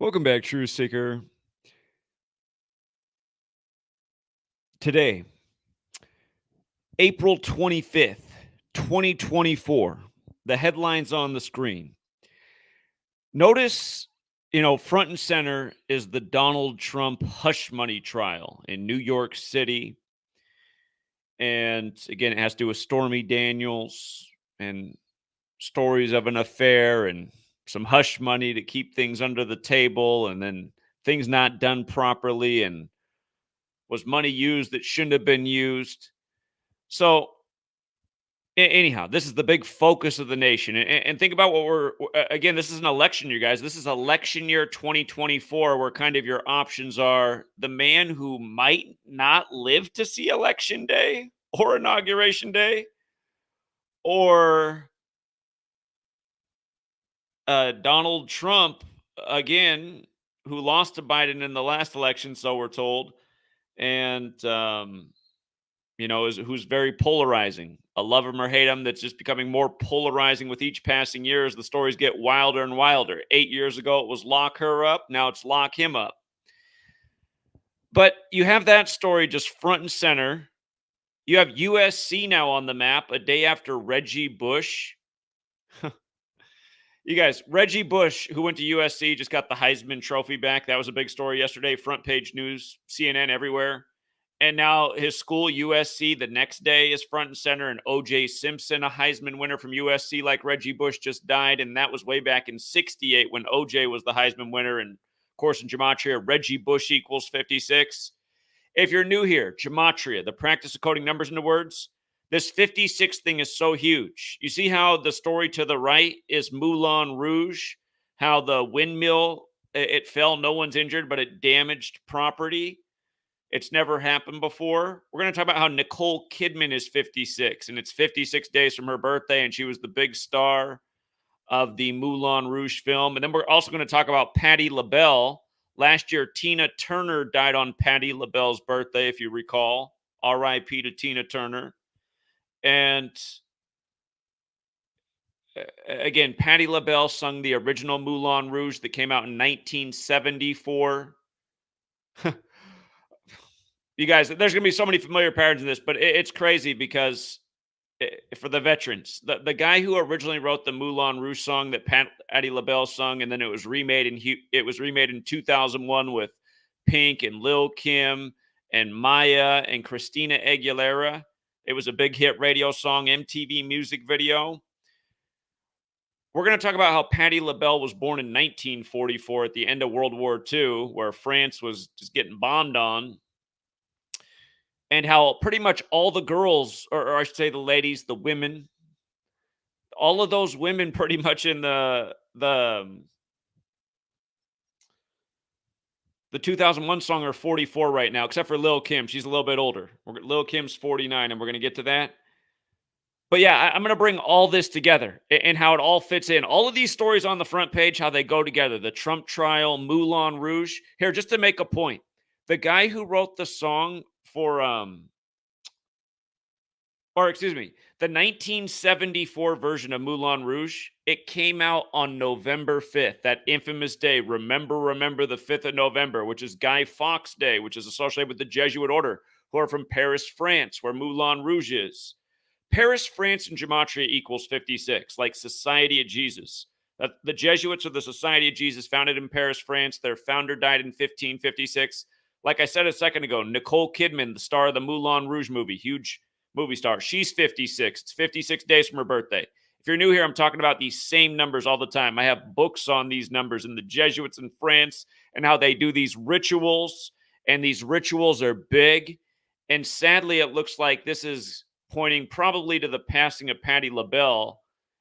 Welcome back, True Seeker. Today, April 25th, 2024. The headlines on the screen. Notice, front and center is the Donald Trump hush money trial in New York City. And again, it has to do with Stormy Daniels and stories of an affair and some hush money to keep things under the table and then things not done properly and was money used that shouldn't have been used. So, anyhow, this is the big focus of the nation. And think about what again, this is an election year, guys. This is election year 2024, where kind of your options are the man who might not live to see election day or inauguration day, or Donald Trump, again, who lost to Biden in the last election, so we're told. And, who's very polarizing. A love him or hate him that's just becoming more polarizing with each passing year as the stories get wilder and wilder. 8 years ago, it was lock her up. Now it's lock him up. But you have that story just front and center. You have USC now on the map a day after Reggie Bush. You guys, Reggie Bush, who went to USC, just got the Heisman Trophy back. That was a big story yesterday. Front page news, CNN everywhere. And now his school, USC, the next day is front and center. And O.J. Simpson, a Heisman winner from USC, like Reggie Bush, just died. And that was way back in 68 when O.J. was the Heisman winner. And, of course, in Gematria, Reggie Bush equals 56. If you're new here, Gematria, the practice of coding numbers into words, this 56 thing is so huge. You see how the story to the right is Moulin Rouge, how the windmill, it fell, no one's injured, but it damaged property. It's never happened before. We're going to talk about how Nicole Kidman is 56, and it's 56 days from her birthday, and she was the big star of the Moulin Rouge film. And then we're also going to talk about Pattie LaBelle. Last year, Tina Turner died on Pattie LaBelle's birthday, if you recall. R.I.P. to Tina Turner. And again, Pattie LaBelle sung the original Moulin Rouge that came out in 1974. You guys, there's going to be so many familiar patterns in this, but it's crazy because for the veterans, the guy who originally wrote the Moulin Rouge song that Pattie LaBelle sung, and then it was remade in 2001 with Pink and Lil Kim and Maya and Christina Aguilera. It was a big hit radio song, MTV music video. We're going to talk about how Pattie LaBelle was born in 1944 at the end of World War II, where France was just getting bombed on. And how pretty much all the girls, or I should say the ladies, the women, all of those women pretty much in the 2001 song are 44 right now, except for Lil Kim. She's a little bit older. Lil Kim's 49, and we're going to get to that. But yeah, I'm going to bring all this together and how it all fits in. All of these stories on the front page, how they go together. The Trump trial, Moulin Rouge. Here, just to make a point. The guy who wrote the song for, the 1974 version of Moulin Rouge, it came out on November 5th, that infamous day. Remember the 5th of November, which is Guy Fawkes Day, which is associated with the Jesuit order, who are from Paris, France, where Moulin Rouge is. Paris, France, and Gematria equals 56, like Society of Jesus. The Jesuits are the Society of Jesus, founded in Paris, France. Their founder died in 1556. Like I said a second ago, Nicole Kidman, the star of the Moulin Rouge movie, huge movie star. She's 56. It's 56 days from her birthday. If you're new here, I'm talking about these same numbers all the time. I have books on these numbers and the Jesuits in France and how they do these rituals, and these rituals are big. And sadly, it looks like this is pointing probably to the passing of Pattie LaBelle,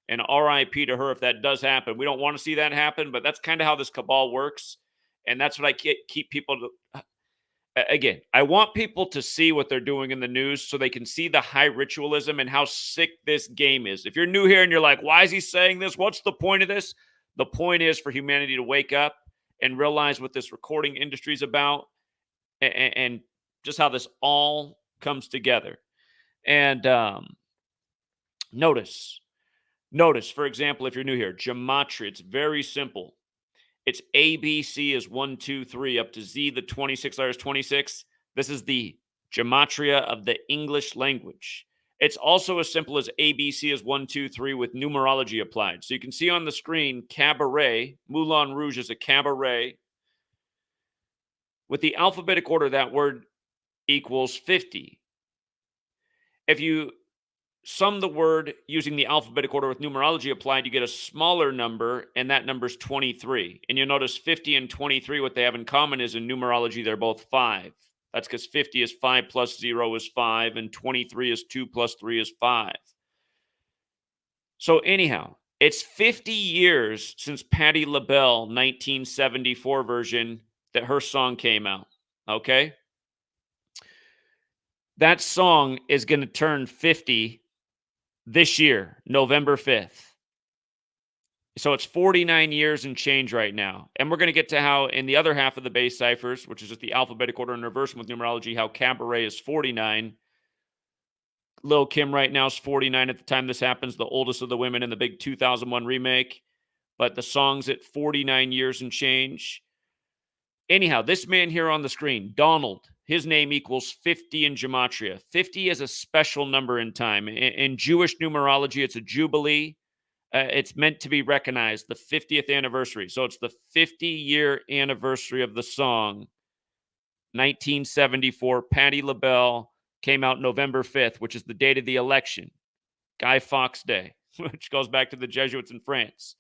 and RIP to her if that does happen. We don't want to see that happen, but that's kind of how this cabal works. And that's what I keep people to. Again, I want people to see what they're doing in the news so they can see the high ritualism and how sick this game is. If you're new here and you're like, why is he saying this? What's the point of this? The point is for humanity to wake up and realize what this recording industry is about, and just how this all comes together. And notice, for example, if you're new here, Gematria, it's very simple. It's ABC is 1, 2, 3, up to Z, the 26 letters, 26. This is the gematria of the English language. It's also as simple as ABC is 1, 2, 3 with numerology applied. So you can see on the screen, cabaret, Moulin Rouge is a cabaret. With the alphabetic order, that word equals 50. If you sum the word using the alphabetic order with numerology applied, you get a smaller number, and that number is 23. And you'll notice 50 and 23, what they have in common is in numerology, they're both 5. That's because 50 is 5 plus 0 is 5, and 23 is 2 plus 3 is 5. So anyhow, it's 50 years since Pattie LaBelle 1974 version that her song came out, okay? That song is going to turn 50 this year, November 5th. So it's 49 years and change right now. And we're going to get to how in the other half of the base ciphers, which is just the alphabetic order in reverse with numerology, how cabaret is 49. Lil' Kim right now is 49 at the time this happens, the oldest of the women in the big 2001 remake. But the song's at 49 years and change. Anyhow, this man here on the screen, Donald, his name equals 50 in Gematria. 50 is a special number in time. In Jewish numerology, it's a jubilee. It's meant to be recognized, the 50th anniversary. So it's the 50-year anniversary of the song. 1974, Pattie LaBelle came out November 5th, which is the date of the election. Guy Fawkes Day, which goes back to the Jesuits in France.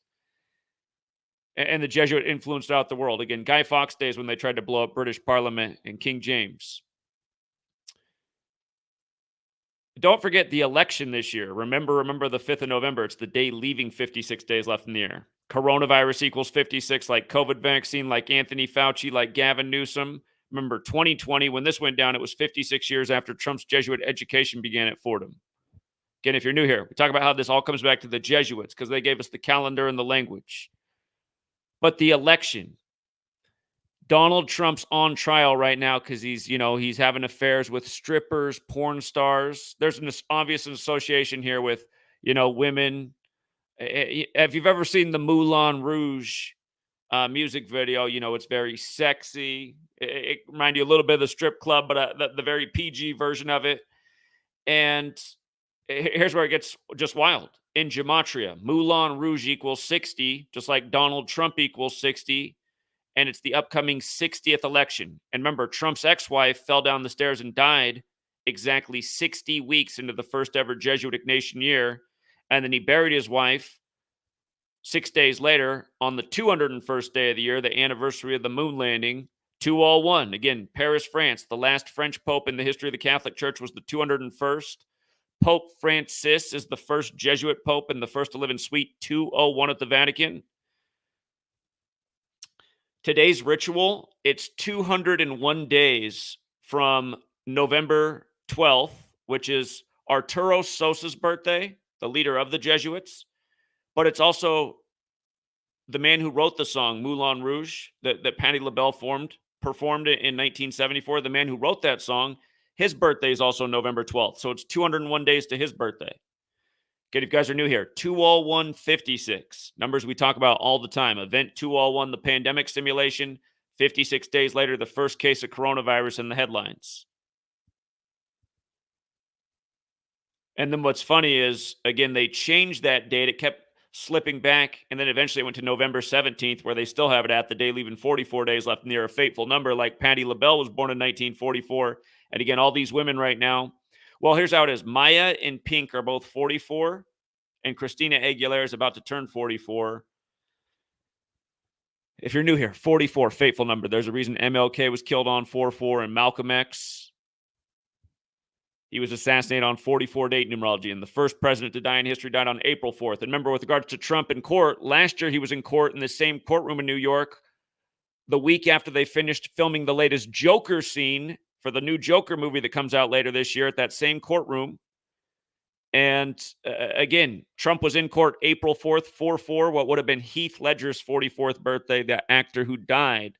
And the Jesuit influenced out the world. Again, Guy Fawkes Day is when they tried to blow up British Parliament and King James. Don't forget the election this year. Remember the 5th of November. It's the day leaving 56 days left in the year. Coronavirus equals 56, like COVID vaccine, like Anthony Fauci, like Gavin Newsom. Remember 2020, when this went down, it was 56 years after Trump's Jesuit education began at Fordham. Again, if you're new here, we talk about how this all comes back to the Jesuits because they gave us the calendar and the language. But the election, Donald Trump's on trial right now because he's having affairs with strippers, porn stars. There's an obvious association here with, women. If you've ever seen the Moulin Rouge music video, it's very sexy. It reminds you a little bit of the strip club, but the very PG version of it. And here's where it gets just wild. In Gematria, Moulin Rouge equals 60, just like Donald Trump equals 60. And it's the upcoming 60th election. And remember, Trump's ex-wife fell down the stairs and died exactly 60 weeks into the first ever Jesuit Nation year. And then he buried his wife 6 days later on the 201st day of the year, the anniversary of the moon landing, 201. Again, Paris, France. The last French pope in the history of the Catholic Church was the 201st. Pope Francis is the first Jesuit pope and the first to live in Suite 201 at the Vatican. Today's ritual, it's 201 days from November 12th, which is Arturo Sosa's birthday, the leader of the Jesuits. But it's also the man who wrote the song Moulin Rouge that Pattie LaBelle performed in 1974. The man who wrote that song, his birthday is also November 12th. So it's 201 days to his birthday. Okay, if you guys are new here, 20156. Numbers we talk about all the time. Event 201, the pandemic simulation. 56 days later, the first case of coronavirus in the headlines. And then what's funny is, again, they changed that date. It kept slipping back, and then eventually it went to November 17th, where they still have it at the day leaving 44 days left near a fateful number, like Pattie LaBelle was born in 1944. And again, all these women right now. Well, here's how it is. Maya and Pink are both 44, and Christina Aguilera is about to turn 44. If you're new here, 44, fateful number. There's a reason MLK was killed on 4-4 and Malcolm X. He was assassinated on 44 date numerology, and the first president to die in history died on April 4th. And remember, with regards to Trump in court, last year he was in court in the same courtroom in New York the week after they finished filming the latest Joker scene for the new Joker movie that comes out later this year at that same courtroom. And again, Trump was in court April 4th, 4-4, what would have been Heath Ledger's 44th birthday, the actor who died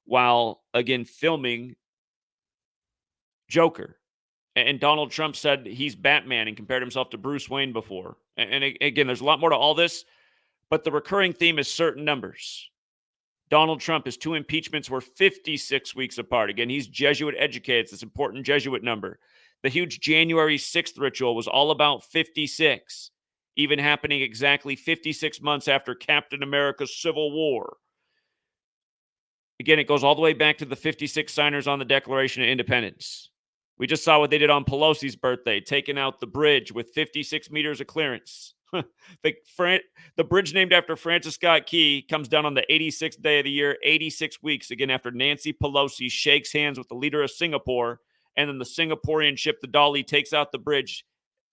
while, again, filming Joker. And Donald Trump said he's Batman and compared himself to Bruce Wayne before. And again, there's a lot more to all this, but the recurring theme is certain numbers. Donald Trump, his 2 impeachments were 56 weeks apart. Again, he's Jesuit educated. It's this important Jesuit number. The huge January 6th ritual was all about 56, even happening exactly 56 months after Captain America's Civil War. Again, it goes all the way back to the 56 signers on the Declaration of Independence. We just saw what they did on Pelosi's birthday, taking out the bridge with 56 meters of clearance. The bridge named after Francis Scott Key comes down on the 86th day of the year, 86 weeks, again, after Nancy Pelosi shakes hands with the leader of Singapore, and then the Singaporean ship, the Dolly, takes out the bridge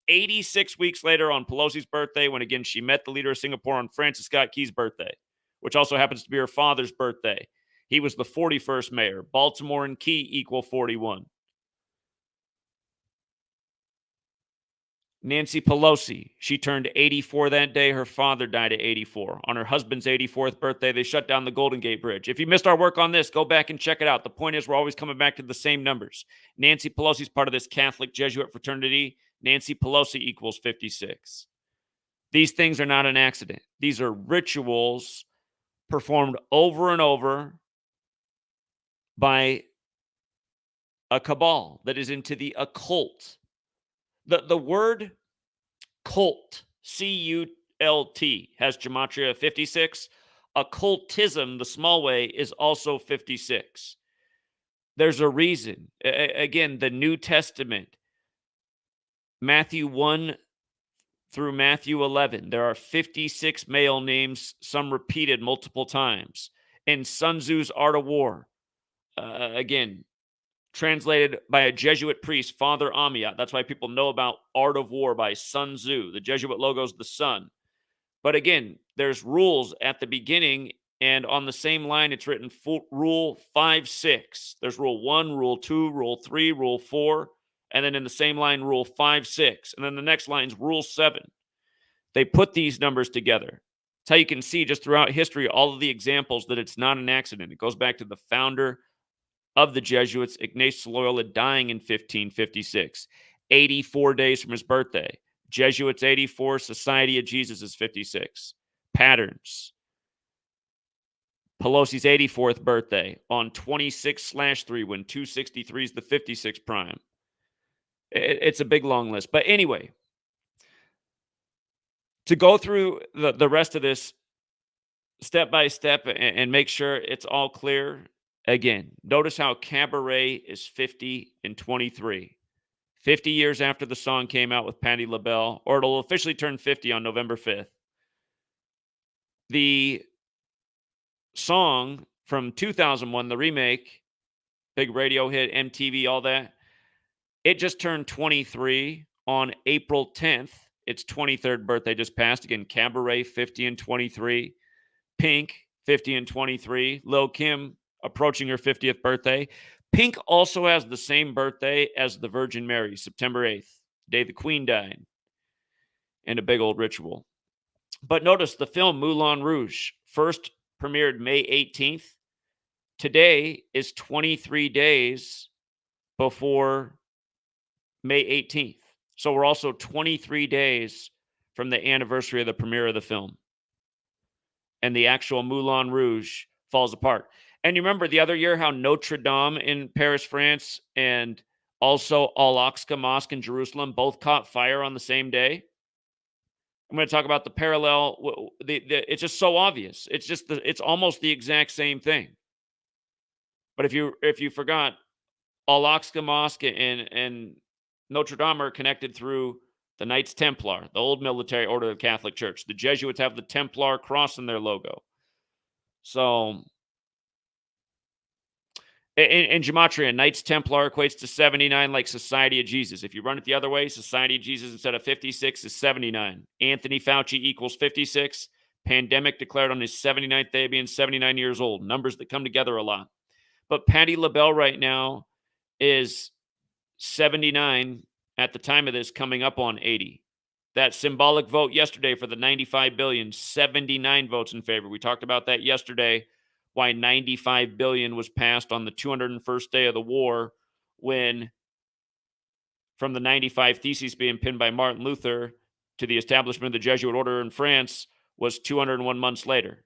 86 weeks later on Pelosi's birthday, when, again, she met the leader of Singapore on Francis Scott Key's birthday, which also happens to be her father's birthday. He was the 41st mayor. Baltimore and Key equal 41. Nancy Pelosi, she turned 84 that day. Her father died at 84. On her husband's 84th birthday, they shut down the Golden Gate Bridge. If you missed our work on this, go back and check it out. The point is, we're always coming back to the same numbers. Nancy Pelosi's part of this Catholic Jesuit fraternity. Nancy Pelosi equals 56. These things are not an accident. These are rituals performed over and over by a cabal that is into the occult. The word cult, C-U-L-T, has gematria of 56. Occultism, the small way, is also 56. There's a reason. Again, the New Testament, Matthew 1 through Matthew 11, there are 56 male names, some repeated multiple times. In Sun Tzu's Art of War, again, translated by a Jesuit priest, Father Amiot. That's why people know about Art of War by Sun Tzu. The Jesuit logo is the sun. But again, there's rules at the beginning, and on the same line, it's written Rule 5-6. There's Rule 1, Rule 2, Rule 3, Rule 4, and then in the same line, Rule 5-6. And then the next line's Rule 7. They put these numbers together. That's how you can see just throughout history all of the examples that it's not an accident. It goes back to the founder of the Jesuits, Ignatius Loyola, dying in 1556, 84 days from his birthday. Jesuits 84, Society of Jesus is 56. Patterns. Pelosi's 84th birthday on 26/3, when 263 is the 56 prime. It's a big, long list. But anyway, to go through the rest of this step by step and make sure it's all clear, again, notice how Cabaret is 50 and 23. 50 years after the song came out with Pattie LaBelle, or it'll officially turn 50 on November 5th. The song from 2001, the remake, big radio hit, MTV, all that, it just turned 23 on April 10th. Its 23rd birthday just passed. Again, Cabaret, 50 and 23. Pink, 50 and 23. Lil' Kim, approaching her 50th birthday. Pink also has the same birthday as the Virgin Mary, September 8th, the day the Queen died, and a big old ritual. But notice the film Moulin Rouge first premiered May 18th. Today is 23 days before May 18th. So we're also 23 days from the anniversary of the premiere of the film. And the actual Moulin Rouge falls apart. And you remember the other year how Notre Dame in Paris, France, and also Al-Aqsa Mosque in Jerusalem both caught fire on the same day? I'm going to talk about the parallel. It's just so obvious. It's almost the exact same thing. But if you forgot, Al-Aqsa Mosque and Notre Dame are connected through the Knights Templar, the old military order of the Catholic Church. The Jesuits have the Templar cross in their logo. So in Gematria, Knights Templar equates to 79, like Society of Jesus. If you run it the other way, Society of Jesus instead of 56 is 79. Anthony Fauci equals 56. Pandemic declared on his 79th day, being 79 years old. Numbers that come together a lot. But Pattie LaBelle right now is 79 at the time of this, coming up on 80. That symbolic vote yesterday for the 95 billion, 79 votes in favor. We talked about that yesterday, why 95 billion was passed on the 201st day of the war, when from the 95 Theses being pinned by Martin Luther to the establishment of the Jesuit order in France was 201 months later.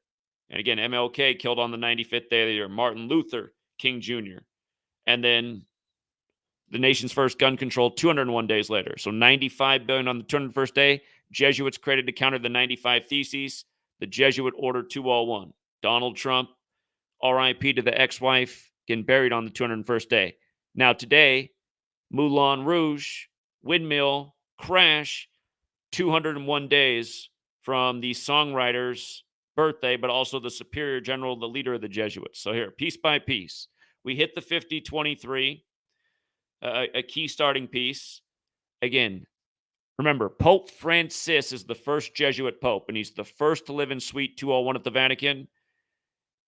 And again, MLK killed on the 95th day of the year. Martin Luther King Jr. And then the nation's first gun control 201 days later. So 95 billion on the 201st day. Jesuits created to counter the 95 Theses. The Jesuit Order 201. Donald Trump, RIP to the ex-wife, getting buried on the 201st day. Now today, Moulin Rouge, windmill, crash, 201 days from the songwriter's birthday, but also the superior general, the leader of the Jesuits. So here, piece by piece, we hit the 50-23, a key starting piece. Again, remember, Pope Francis is the first Jesuit pope, and he's the first to live in Suite 201 at the Vatican.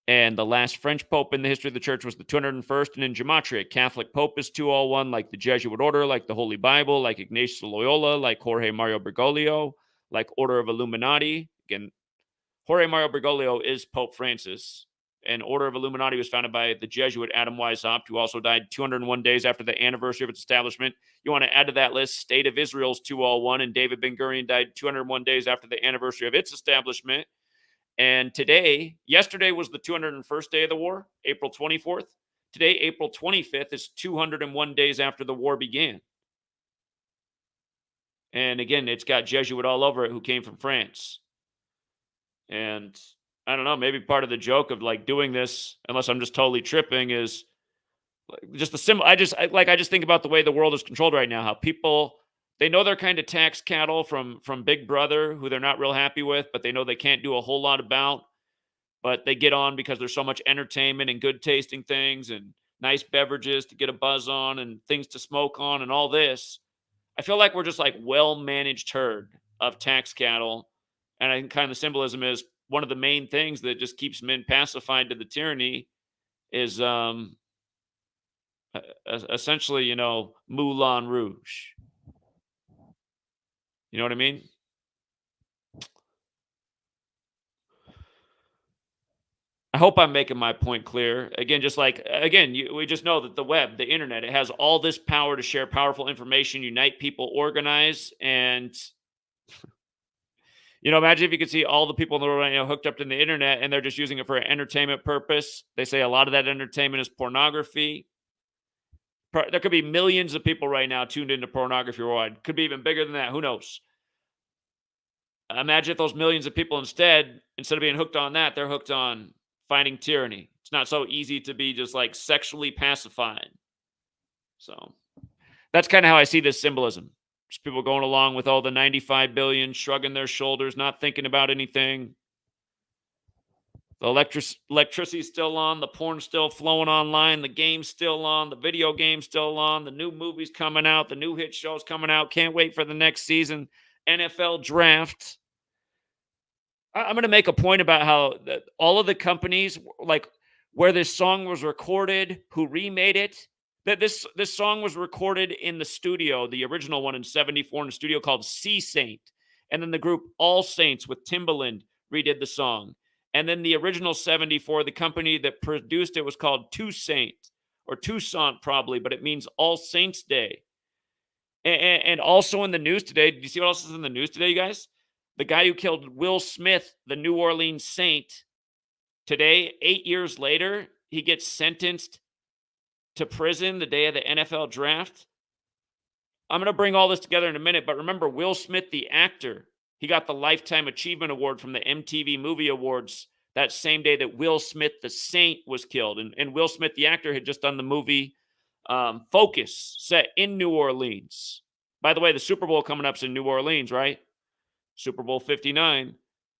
And the last French pope in the history of the church was the 201st. And in Gematria, Catholic pope is 201, like the Jesuit order, like the Holy Bible, like Ignatius of Loyola, like Jorge Mario Bergoglio, like Order of Illuminati. Again, Jorge Mario Bergoglio is Pope Francis. And Order of Illuminati was founded by the Jesuit Adam Weishaupt, who also died 201 days after the anniversary of its establishment. You want to add to that list, State of Israel's 201, and David Ben-Gurion died 201 days after the anniversary of its establishment. And yesterday was the 201st day of the war, April 24th. Today, April 25th, is 201 days after the war began. And again, it's got Jesuit all over it who came from France. And I don't know, maybe part of the joke of like doing this, unless I'm just totally tripping, is just the symbol. I just think about the way the world is controlled right now, how people, they know they're kind of tax cattle from Big Brother, who they're not real happy with, but they know they can't do a whole lot about. But they get on because there's so much entertainment and good tasting things and nice beverages to get a buzz on and things to smoke on and all this. I feel like we're just like well-managed herd of tax cattle. And I think kind of the symbolism is one of the main things that just keeps men pacified to the tyranny is essentially, Moulin Rouge. You know what I mean? I hope I'm making my point clear. Again, we just know that the web, the internet, it has all this power to share powerful information, unite people, organize, and imagine if you could see all the people in the world right now hooked up to the internet, and they're just using it for an entertainment purpose. They say a lot of that entertainment is pornography. There could be millions of people right now tuned into pornography worldwide. Could be even bigger than that. Who knows? Imagine if those millions of people instead of being hooked on that, they're hooked on fighting tyranny. It's not so easy to be just like sexually pacified. So that's kind of how I see this symbolism. Just people going along with all the 95 billion, shrugging their shoulders, not thinking about anything. The electricity's still on, the porn's still flowing online, the game's still on, the video game's still on, the new movie's coming out, the new hit show's coming out. Can't wait for the next season. NFL draft. I'm going to make a point about how all of the companies, like where this song was recorded, who remade it, that this song was recorded in the studio, the original one in 74 in a studio called Sea Saint. And then the group All Saints with Timbaland redid the song. And then the original 74, the company that produced it was called Toussaint, or Toussaint probably, but it means All Saints Day. And also in the news today, do you see what else is in the news today, you guys? The guy who killed Will Smith, the New Orleans Saint, today, 8 years later, he gets sentenced to prison the day of the NFL draft. I'm going to bring all this together in a minute, but remember, Will Smith, the actor, he got the Lifetime Achievement Award from the MTV Movie Awards that same day that Will Smith, the Saint, was killed. And Will Smith, the actor, had just done the movie Focus, set in New Orleans. By the way, the Super Bowl coming up is in New Orleans, right? Super Bowl 59.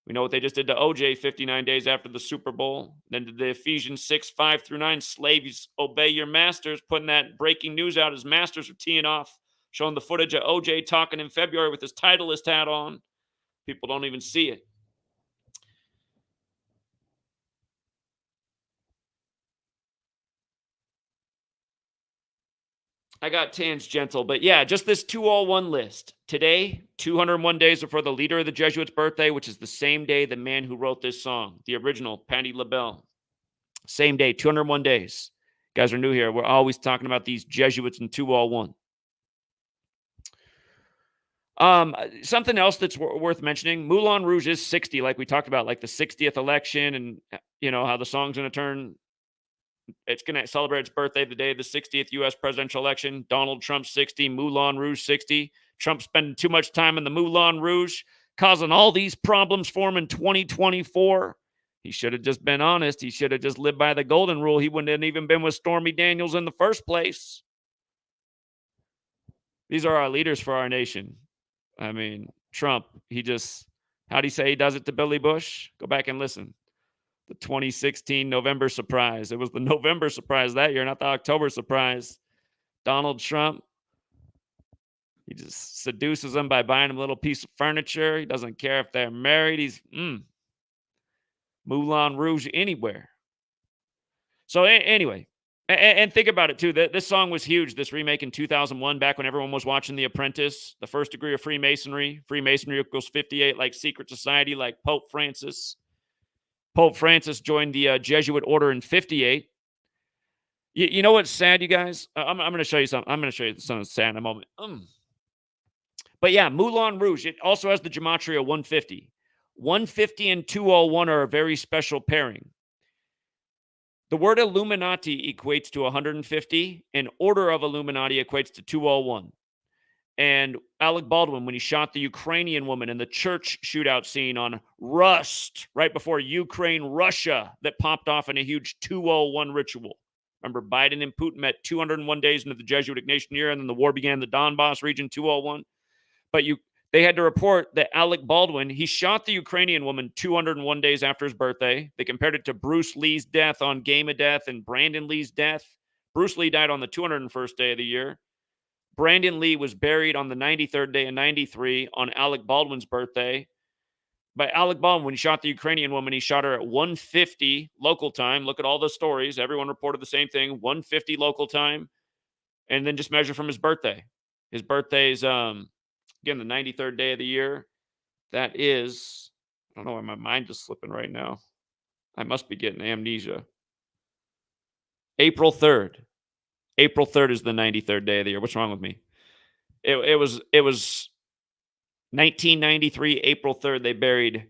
We know what they just did to OJ 59 days after the Super Bowl. Then did the Ephesians 6, 5-9, slaves, obey your masters, putting that breaking news out as masters are teeing off, showing the footage of OJ talking in February with his Titleist hat on. People don't even see it. I got tangential, but yeah, just this 201 list. Today, 201 days before the leader of the Jesuits' birthday, which is the same day the man who wrote this song, the original, Pattie LaBelle. Same day, 201 days. You guys are new here. We're always talking about these Jesuits in 201. Something else that's worth mentioning, Moulin Rouge is 60, like we talked about, like the 60th election, and how the song's going to turn. It's going to celebrate its birthday the day of the 60th U.S. presidential election. Donald Trump 60, Moulin Rouge 60. Trump spending too much time in the Moulin Rouge, causing all these problems for him in 2024. He should have just been honest. He should have just lived by the golden rule. He wouldn't have even been with Stormy Daniels in the first place. These are our leaders for our nation. I mean, Trump, how'd he say he does it to Billy Bush? Go back and listen. The 2016 November surprise. It was the November surprise that year, not the October surprise. Donald Trump, he just seduces them by buying them a little piece of furniture. He doesn't care if they're married. He's Moulin Rouge anywhere. So anyway, and think about it too. This song was huge, this remake in 2001, back when everyone was watching The Apprentice. The first degree of Freemasonry. Freemasonry equals 58, like secret society, like Pope Francis. Pope Francis joined the Jesuit order in 58. You know what's sad, you guys? I'm going to show you something. I'm going to show you something sad in a moment. But yeah, Moulin Rouge, it also has the Gematria 150. 150 and 201 are a very special pairing. The word Illuminati equates to 150, and Order of Illuminati equates to 201. And Alec Baldwin, when he shot the Ukrainian woman in the church shootout scene on Rust, right before Ukraine-Russia, that popped off in a huge 201 ritual. Remember, Biden and Putin met 201 days into the Jesuit Ignatian year, and then the war began in the Donbass region, 201. But they had to report that Alec Baldwin, he shot the Ukrainian woman 201 days after his birthday. They compared it to Bruce Lee's death on Game of Death and Brandon Lee's death. Bruce Lee died on the 201st day of the year. Brandon Lee was buried on the 93rd day in 93 on Alec Baldwin's birthday. But Alec Baldwin, when he shot the Ukrainian woman, he shot her at 150 local time. Look at all the stories. Everyone reported the same thing, 150 local time. And then just measure from his birthday. His birthday's, again, the 93rd day of the year. That is, I don't know why my mind is slipping right now. I must be getting amnesia. April 3rd. April 3rd is the 93rd day of the year. What's wrong with me? It was 1993, April 3rd, they buried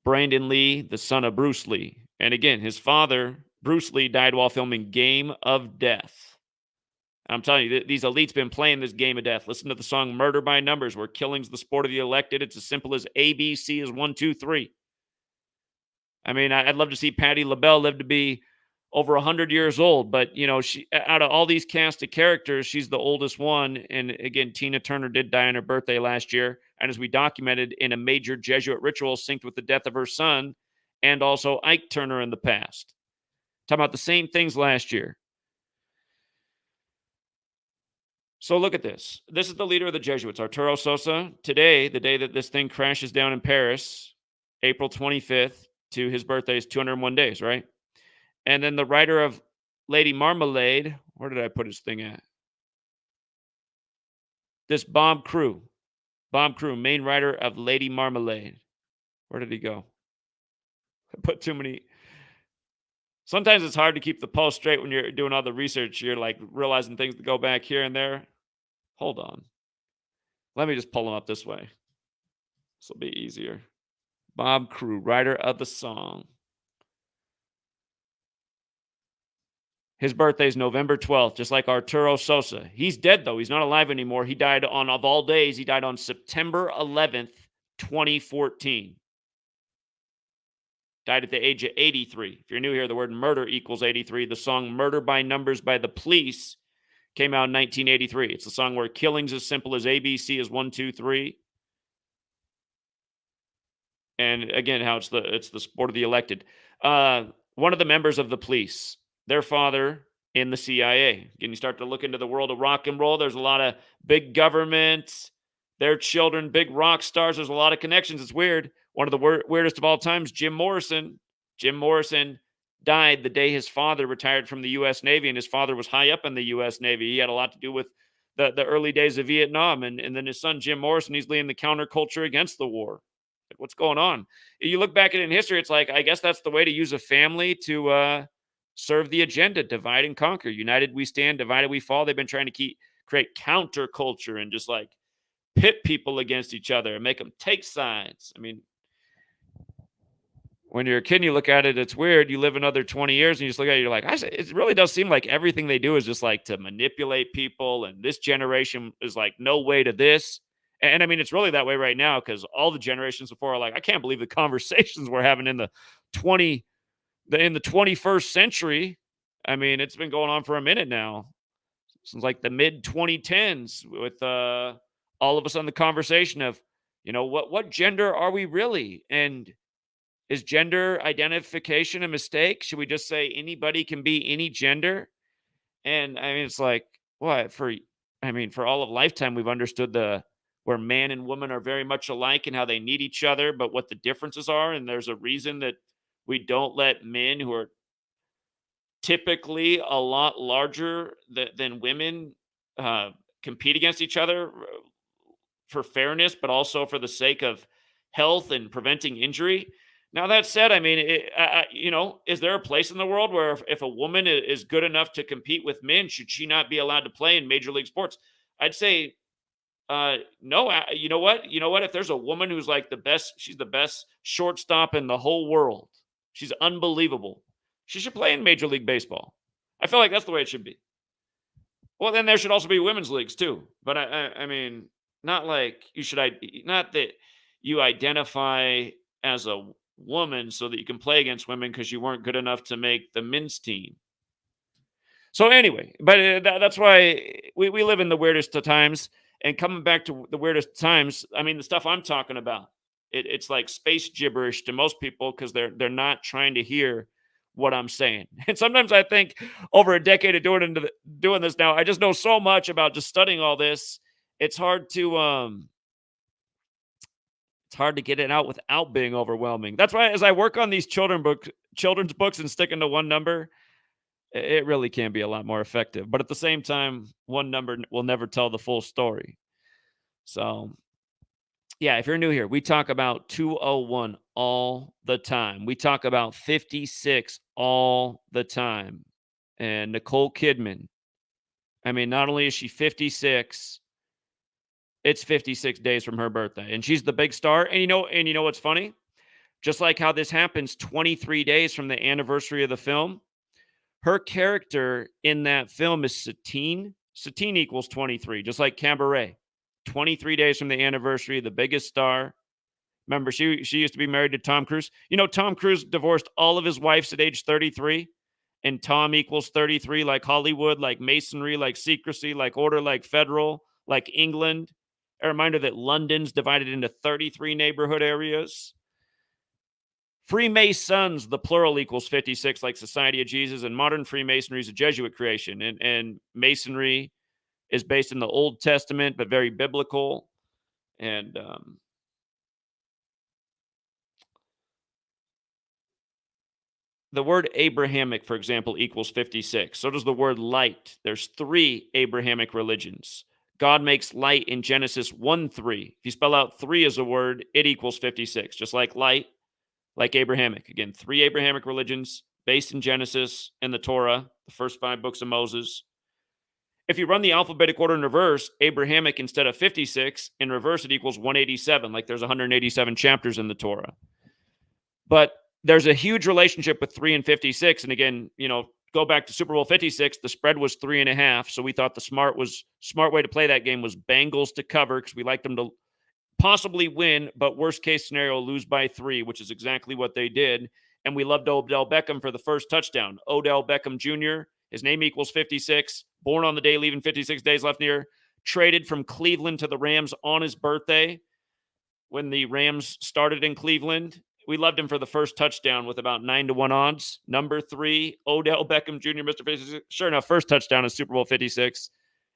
Brandon Lee, the son of Bruce Lee. And again, his father, Bruce Lee, died while filming Game of Death. I'm telling you, these elites been playing this game of death. Listen to the song Murder by Numbers, where killing's the sport of the elected. It's as simple as ABC is 1, 2, 3. I mean, I'd love to see Pattie LaBelle live to be over 100 years old, but she, out of all these cast of characters, she's the oldest one. And again, Tina Turner did die on her birthday last year, and as we documented, in a major Jesuit ritual synced with the death of her son, and also Ike Turner in the past. Talking about the same things last year. So look at this. This is the leader of the Jesuits, Arturo Sosa. Today, the day that this thing crashes down in Paris, April 25th, to his birthday is 201 days, right? And then the writer of Lady Marmalade, where did I put his thing at? This Bob Crew, main writer of Lady Marmalade. Where did he go? I put too many. Sometimes it's hard to keep the post straight when you're doing all the research. You're like realizing things to go back here and there. Hold on. Let me just pull them up this way. This will be easier. Bob Crew, writer of the song. His birthday is November 12th, just like Arturo Sosa. He's dead, though. He's not alive anymore. He died of all days, he died on September 11th, 2014. Died at the age of 83. If you're new here, the word murder equals 83. The song Murder by Numbers by the Police came out in 1983. It's the song where killing's as simple as ABC is 1, 2, 3. And again, how it's the sport of the elected. One of the members of the police, their father in the CIA. Again, you start to look into the world of rock and roll. There's a lot of big government, their children, big rock stars. There's a lot of connections. It's weird. One of the weirdest of all times, Jim Morrison. Jim Morrison died the day his father retired from the U.S. Navy, and his father was high up in the U.S. Navy. He had a lot to do with the early days of Vietnam. And then his son, Jim Morrison, he's leading the counterculture against the war. What's going on? You look back at it in history, it's like, I guess that's the way to use a family to serve the agenda, divide and conquer. United we stand, divided we fall. They've been trying to create counterculture and just like pit people against each other and make them take sides. I mean, when you're a kid and you look at it, it's weird. You live another 20 years and you just look at it, you're like, it really does seem like everything they do is just like to manipulate people. And this generation is like, no way to this. And I mean, it's really that way right now because all the generations before are like, I can't believe the conversations we're having in the 21st century. I mean, it's been going on for a minute now. Since like the mid 2010s with all of us on the conversation of, what gender are we really? And is gender identification a mistake? Should we just say anybody can be any gender? And I mean, it's like, what for all of lifetime, we've understood where man and woman are very much alike and how they need each other, but what the differences are. And there's a reason that we don't let men who are typically a lot larger than women compete against each other for fairness, but also for the sake of health and preventing injury. Now, that said, I mean, is there a place in the world where if a woman is good enough to compete with men, should she not be allowed to play in major league sports? I'd say no. You know what? If there's a woman who's like the best, she's the best shortstop in the whole world. She's unbelievable. She should play in Major League Baseball. I feel like that's the way it should be. Well, then there should also be women's leagues too. But I mean, not like you should. Not that you identify as a woman so that you can play against women because you weren't good enough to make the men's team. So anyway, but that's why we live in the weirdest of times. And coming back to the weirdest times, I mean, the stuff I'm talking about, it's like space gibberish to most people because they're not trying to hear what I'm saying. And sometimes I think over a decade of doing this now, I just know so much about just studying all this. It's hard to get it out without being overwhelming. That's why as I work on these children's books and sticking to one number, it really can be a lot more effective. But at the same time, one number will never tell the full story. So yeah, if you're new here, we talk about 201 all the time. We talk about 56 all the time. And Nicole Kidman, I mean, not only is she 56, it's 56 days from her birthday. And she's the big star. And you know what's funny? Just like how this happens 23 days from the anniversary of the film, her character in that film is Satine. Satine equals 23, just like Cabaret. 23 days from the anniversary, the biggest star. Remember, she used to be married to Tom Cruise. Tom Cruise divorced all of his wives at age 33, and Tom equals 33, like Hollywood, like Masonry, like secrecy, like order, like federal, like England. A reminder that London's divided into 33 neighborhood areas. Freemasons, the plural, equals 56, like Society of Jesus, and modern Freemasonry is a Jesuit creation. And Masonry is based in the Old Testament, but very biblical. And the word Abrahamic, for example, equals 56. So does the word light. There's 3 Abrahamic religions. God makes light in Genesis 1:3. If you spell out 3 as a word, it equals 56, just like light, like Abrahamic. Again, 3 Abrahamic religions based in Genesis and the Torah, the first 5 books of Moses. If you run the alphabetic order in reverse, Abrahamic instead of 56, in reverse it equals 187, like there's 187 chapters in the Torah. But there's a huge relationship with 3 and 56. And again, go back to Super Bowl 56, the spread was 3.5. So we thought the smart way to play that game was Bengals to cover because we liked them to possibly win, but worst case scenario, lose by 3, which is exactly what they did. And we loved Odell Beckham for the first touchdown. Odell Beckham Jr., his name equals 56, born on the day, leaving 56 days left in the year, traded from Cleveland to the Rams on his birthday when the Rams started in Cleveland. We loved him for the first touchdown with about 9-1 odds. Number 3, Odell Beckham Jr., Mr. 56. Sure enough, first touchdown is Super Bowl 56.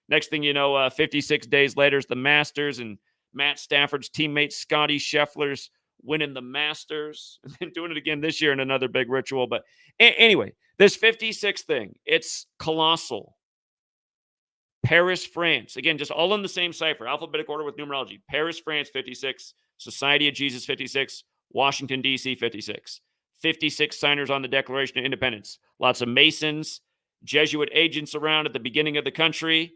Next thing you know, 56 days later is the Masters, and Matt Stafford's teammate Scotty Scheffler's winning the Masters and then doing it again this year in another big ritual. But anyway, this 56 thing, it's colossal. Paris, France. Again, just all in the same cipher, alphabetic order with numerology. Paris, France, 56. Society of Jesus, 56. Washington, D.C., 56. 56 signers on the Declaration of Independence. Lots of Masons, Jesuit agents around at the beginning of the country.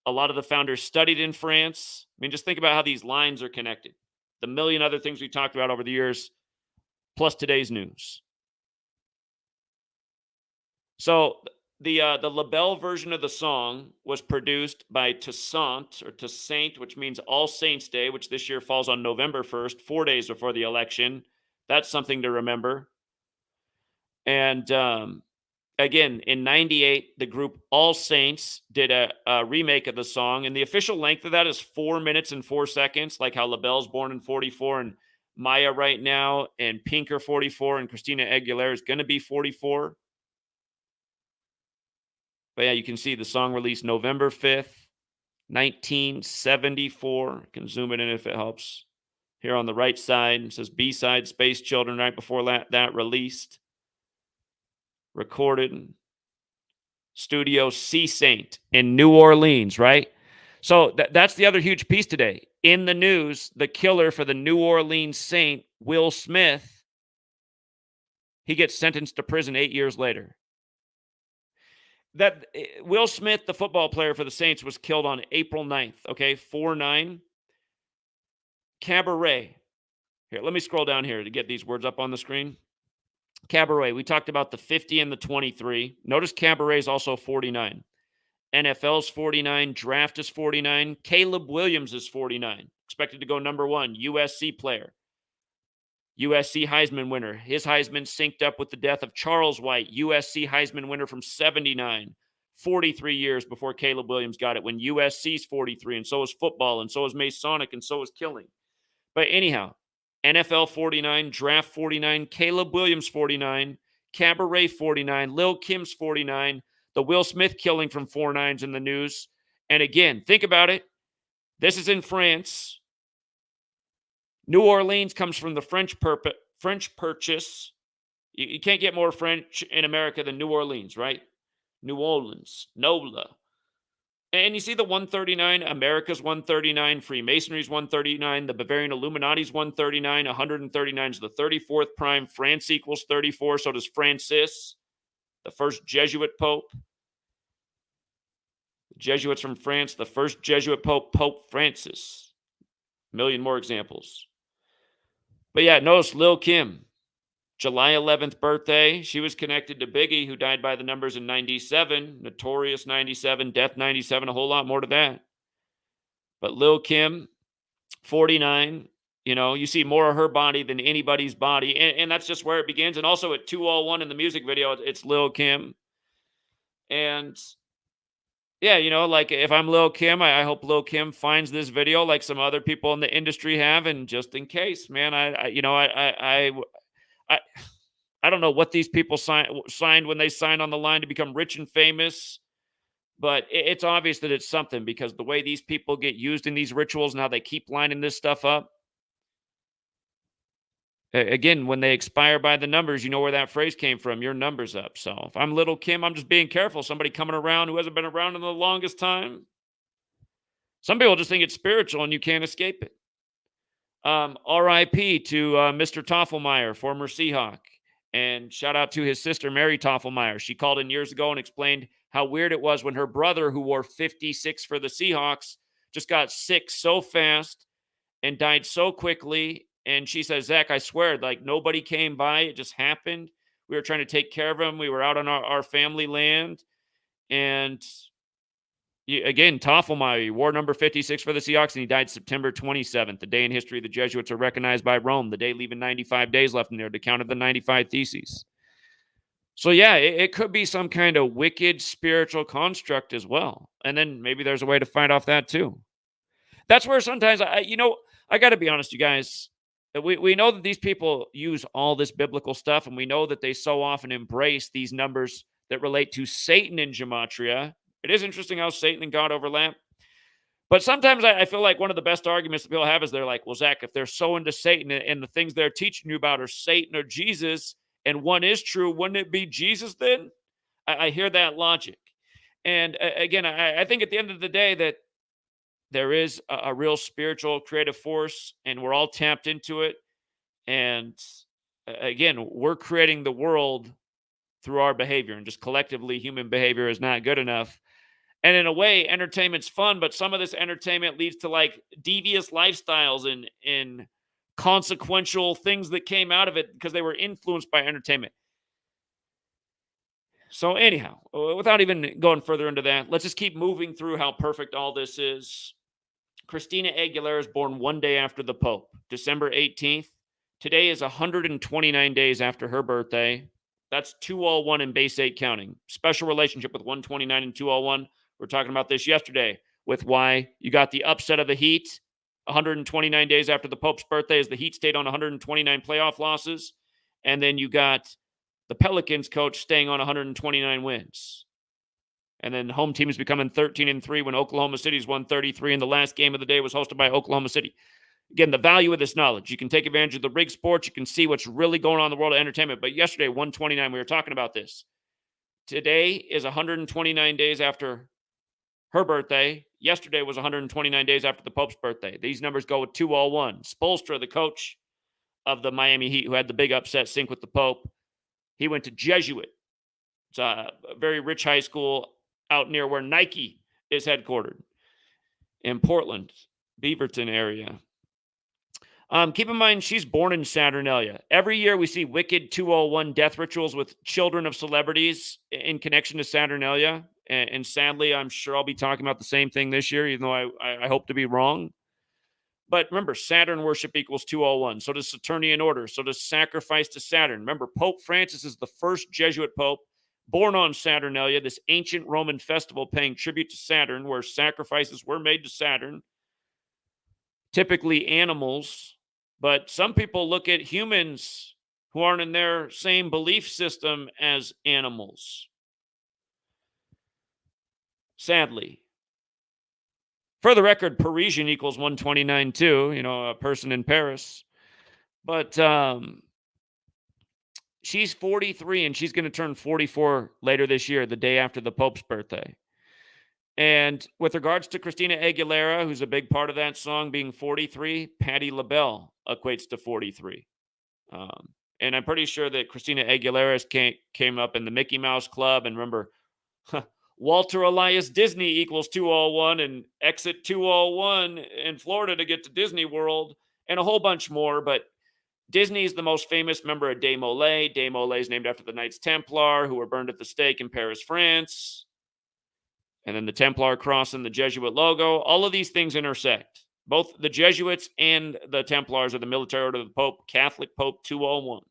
A lot of the founders studied in France. I mean, just think about how these lines are connected. The million other things we talked about over the years, plus today's news. So the LaBelle version of the song was produced by Toussaint or Toussaint, which means All Saints Day, which this year falls on November 1st, 4 days before the election. That's something to remember. And again, in 98, the group All Saints did a remake of the song, and the official length of that is 4 minutes and 4 seconds, like how LaBelle's born in 44 and Maya right now, and Pink are 44, and Christina Aguilera is going to be 44. But yeah, you can see the song released November 5th, 1974. I can zoom it in if it helps. Here on the right side, it says B-side, Space Children, right before that released. Recorded Studio C Saint in New Orleans, right? So that's the other huge piece today. In the news, the killer for the New Orleans Saint, Will Smith, he gets sentenced to prison 8 years later. That Will Smith, the football player for the Saints, was killed on April 9th, okay? 4/9. Cabaret. Here, let me scroll down here to get these words up on the screen. Cabaret. We talked about the 50 and the 23. Notice Cabaret is also 49. NFL's 49. Draft is 49. Caleb Williams is 49. Expected to go number 1. USC player. USC Heisman winner. His Heisman synced up with the death of Charles White, USC Heisman winner from 79. 43 years before Caleb Williams got it, when USC's 43, and so is football, and so is Masonic, and so is killing. But anyhow, NFL 49, Draft 49, Caleb Williams 49, Cabaret 49, Lil Kim's 49, the Will Smith killing from 49's in the news. And again, think about it. This is in France. New Orleans comes from the French purchase. You can't get more French in America than New Orleans, right? New Orleans, NOLA. And you see the 139, America's 139, Freemasonry's 139, the Bavarian Illuminati's 139, 139 is the 34th prime, France equals 34, so does Francis, the first Jesuit pope. The Jesuits from France, the first Jesuit pope, Pope Francis. A million more examples. But yeah, notice Lil Kim, July 11th birthday. She was connected to Biggie, who died by the numbers in 97, Notorious 97, Death 97, a whole lot more to that. But Lil Kim, 49, you see more of her body than anybody's body. And that's just where it begins. And also at 201 in the music video, it's Lil Kim. And yeah, like if I'm Lil Kim, I hope Lil Kim finds this video like some other people in the industry have. And just in case, man, I don't know what these people signed when they signed on the line to become rich and famous, but it's obvious that it's something, because the way these people get used in these rituals and how they keep lining this stuff up. Again, when they expire by the numbers, you know where that phrase came from. Your number's up. So if I'm Little Kim, I'm just being careful. Somebody coming around who hasn't been around in the longest time. Some people just think it's spiritual and you can't escape it. R.I.P. to Mr. Toffelmeyer, former Seahawk. And shout out to his sister, Mary Toffelmeyer. She called in years ago and explained how weird it was when her brother, who wore 56 for the Seahawks, just got sick so fast and died so quickly. And she says, Zach, I swear, like nobody came by. It just happened. We were trying to take care of him. We were out on our family land. And again, Toffelmeyer wore number 56 for the Seahawks, and he died September 27th, the day in history the Jesuits are recognized by Rome, the day leaving 95 days left in there to count of the 95 Theses. So yeah, it could be some kind of wicked spiritual construct as well. And then maybe there's a way to fight off that too. That's where sometimes, I got to be honest, you guys. We know that these people use all this biblical stuff, and we know that they so often embrace these numbers that relate to Satan in Gematria. It is interesting how Satan and God overlap. But sometimes I feel like one of the best arguments that people have is they're like, well, Zach, if they're so into Satan and the things they're teaching you about are Satan or Jesus, and one is true, wouldn't it be Jesus then? I hear that logic. And again, I think at the end of the day that there is a real spiritual creative force, and we're all tapped into it. And again, we're creating the world through our behavior, and just collectively human behavior is not good enough. And in a way, entertainment's fun, but some of this entertainment leads to like devious lifestyles and consequential things that came out of it because they were influenced by entertainment. So anyhow, without even going further into that, let's just keep moving through how perfect all this is. Christina Aguilera is born one day after the Pope, December 18th. Today is 129 days after her birthday. That's 201 in base 8 counting. Special relationship with 129 and 201. We were talking about this yesterday with why you got the upset of the Heat 129 days after the Pope's birthday as the Heat stayed on 129 playoff losses. And then you got the Pelicans coach staying on 129 wins. And then home team is becoming 13-3 when Oklahoma City's won 33, and the last game of the day was hosted by Oklahoma City. Again, the value of this knowledge. You can take advantage of the rig sports. You can see what's really going on in the world of entertainment. But yesterday, 129, we were talking about this. Today is 129 days after her birthday. Yesterday was 129 days after the Pope's birthday. These numbers go with 201. Spoelstra, the coach of the Miami Heat, who had the big upset sync with the Pope, he went to Jesuit. It's a very rich high school out near where Nike is headquartered in Portland, Beaverton area. Keep in mind, she's born in Saturnalia. Every year we see wicked 201 death rituals with children of celebrities in connection to Saturnalia. And sadly, I'm sure I'll be talking about the same thing this year, even though I hope to be wrong. But remember, Saturn worship equals 201. So does Saturnian order. So does sacrifice to Saturn. Remember, Pope Francis is the first Jesuit pope born on Saturnalia, this ancient Roman festival paying tribute to Saturn, where sacrifices were made to Saturn, typically animals. But some people look at humans who aren't in their same belief system as animals. Sadly. For the record, Parisian equals 129 too, a person in Paris. But she's 43 and she's going to turn 44 later this year, the day after the Pope's birthday. And with regards to Christina Aguilera, who's a big part of that song being 43, Pattie LaBelle equates to 43. And I'm pretty sure that Christina Aguilera came up in the Mickey Mouse Club. And remember, Walter Elias Disney equals 201 and exit 201 in Florida to get to Disney World and a whole bunch more. But Disney is the most famous member of De Molay. De Molay is named after the Knights Templar who were burned at the stake in Paris, France. And then the Templar cross and the Jesuit logo. All of these things intersect. Both the Jesuits and the Templars are the military order of the Pope, Catholic Pope 201.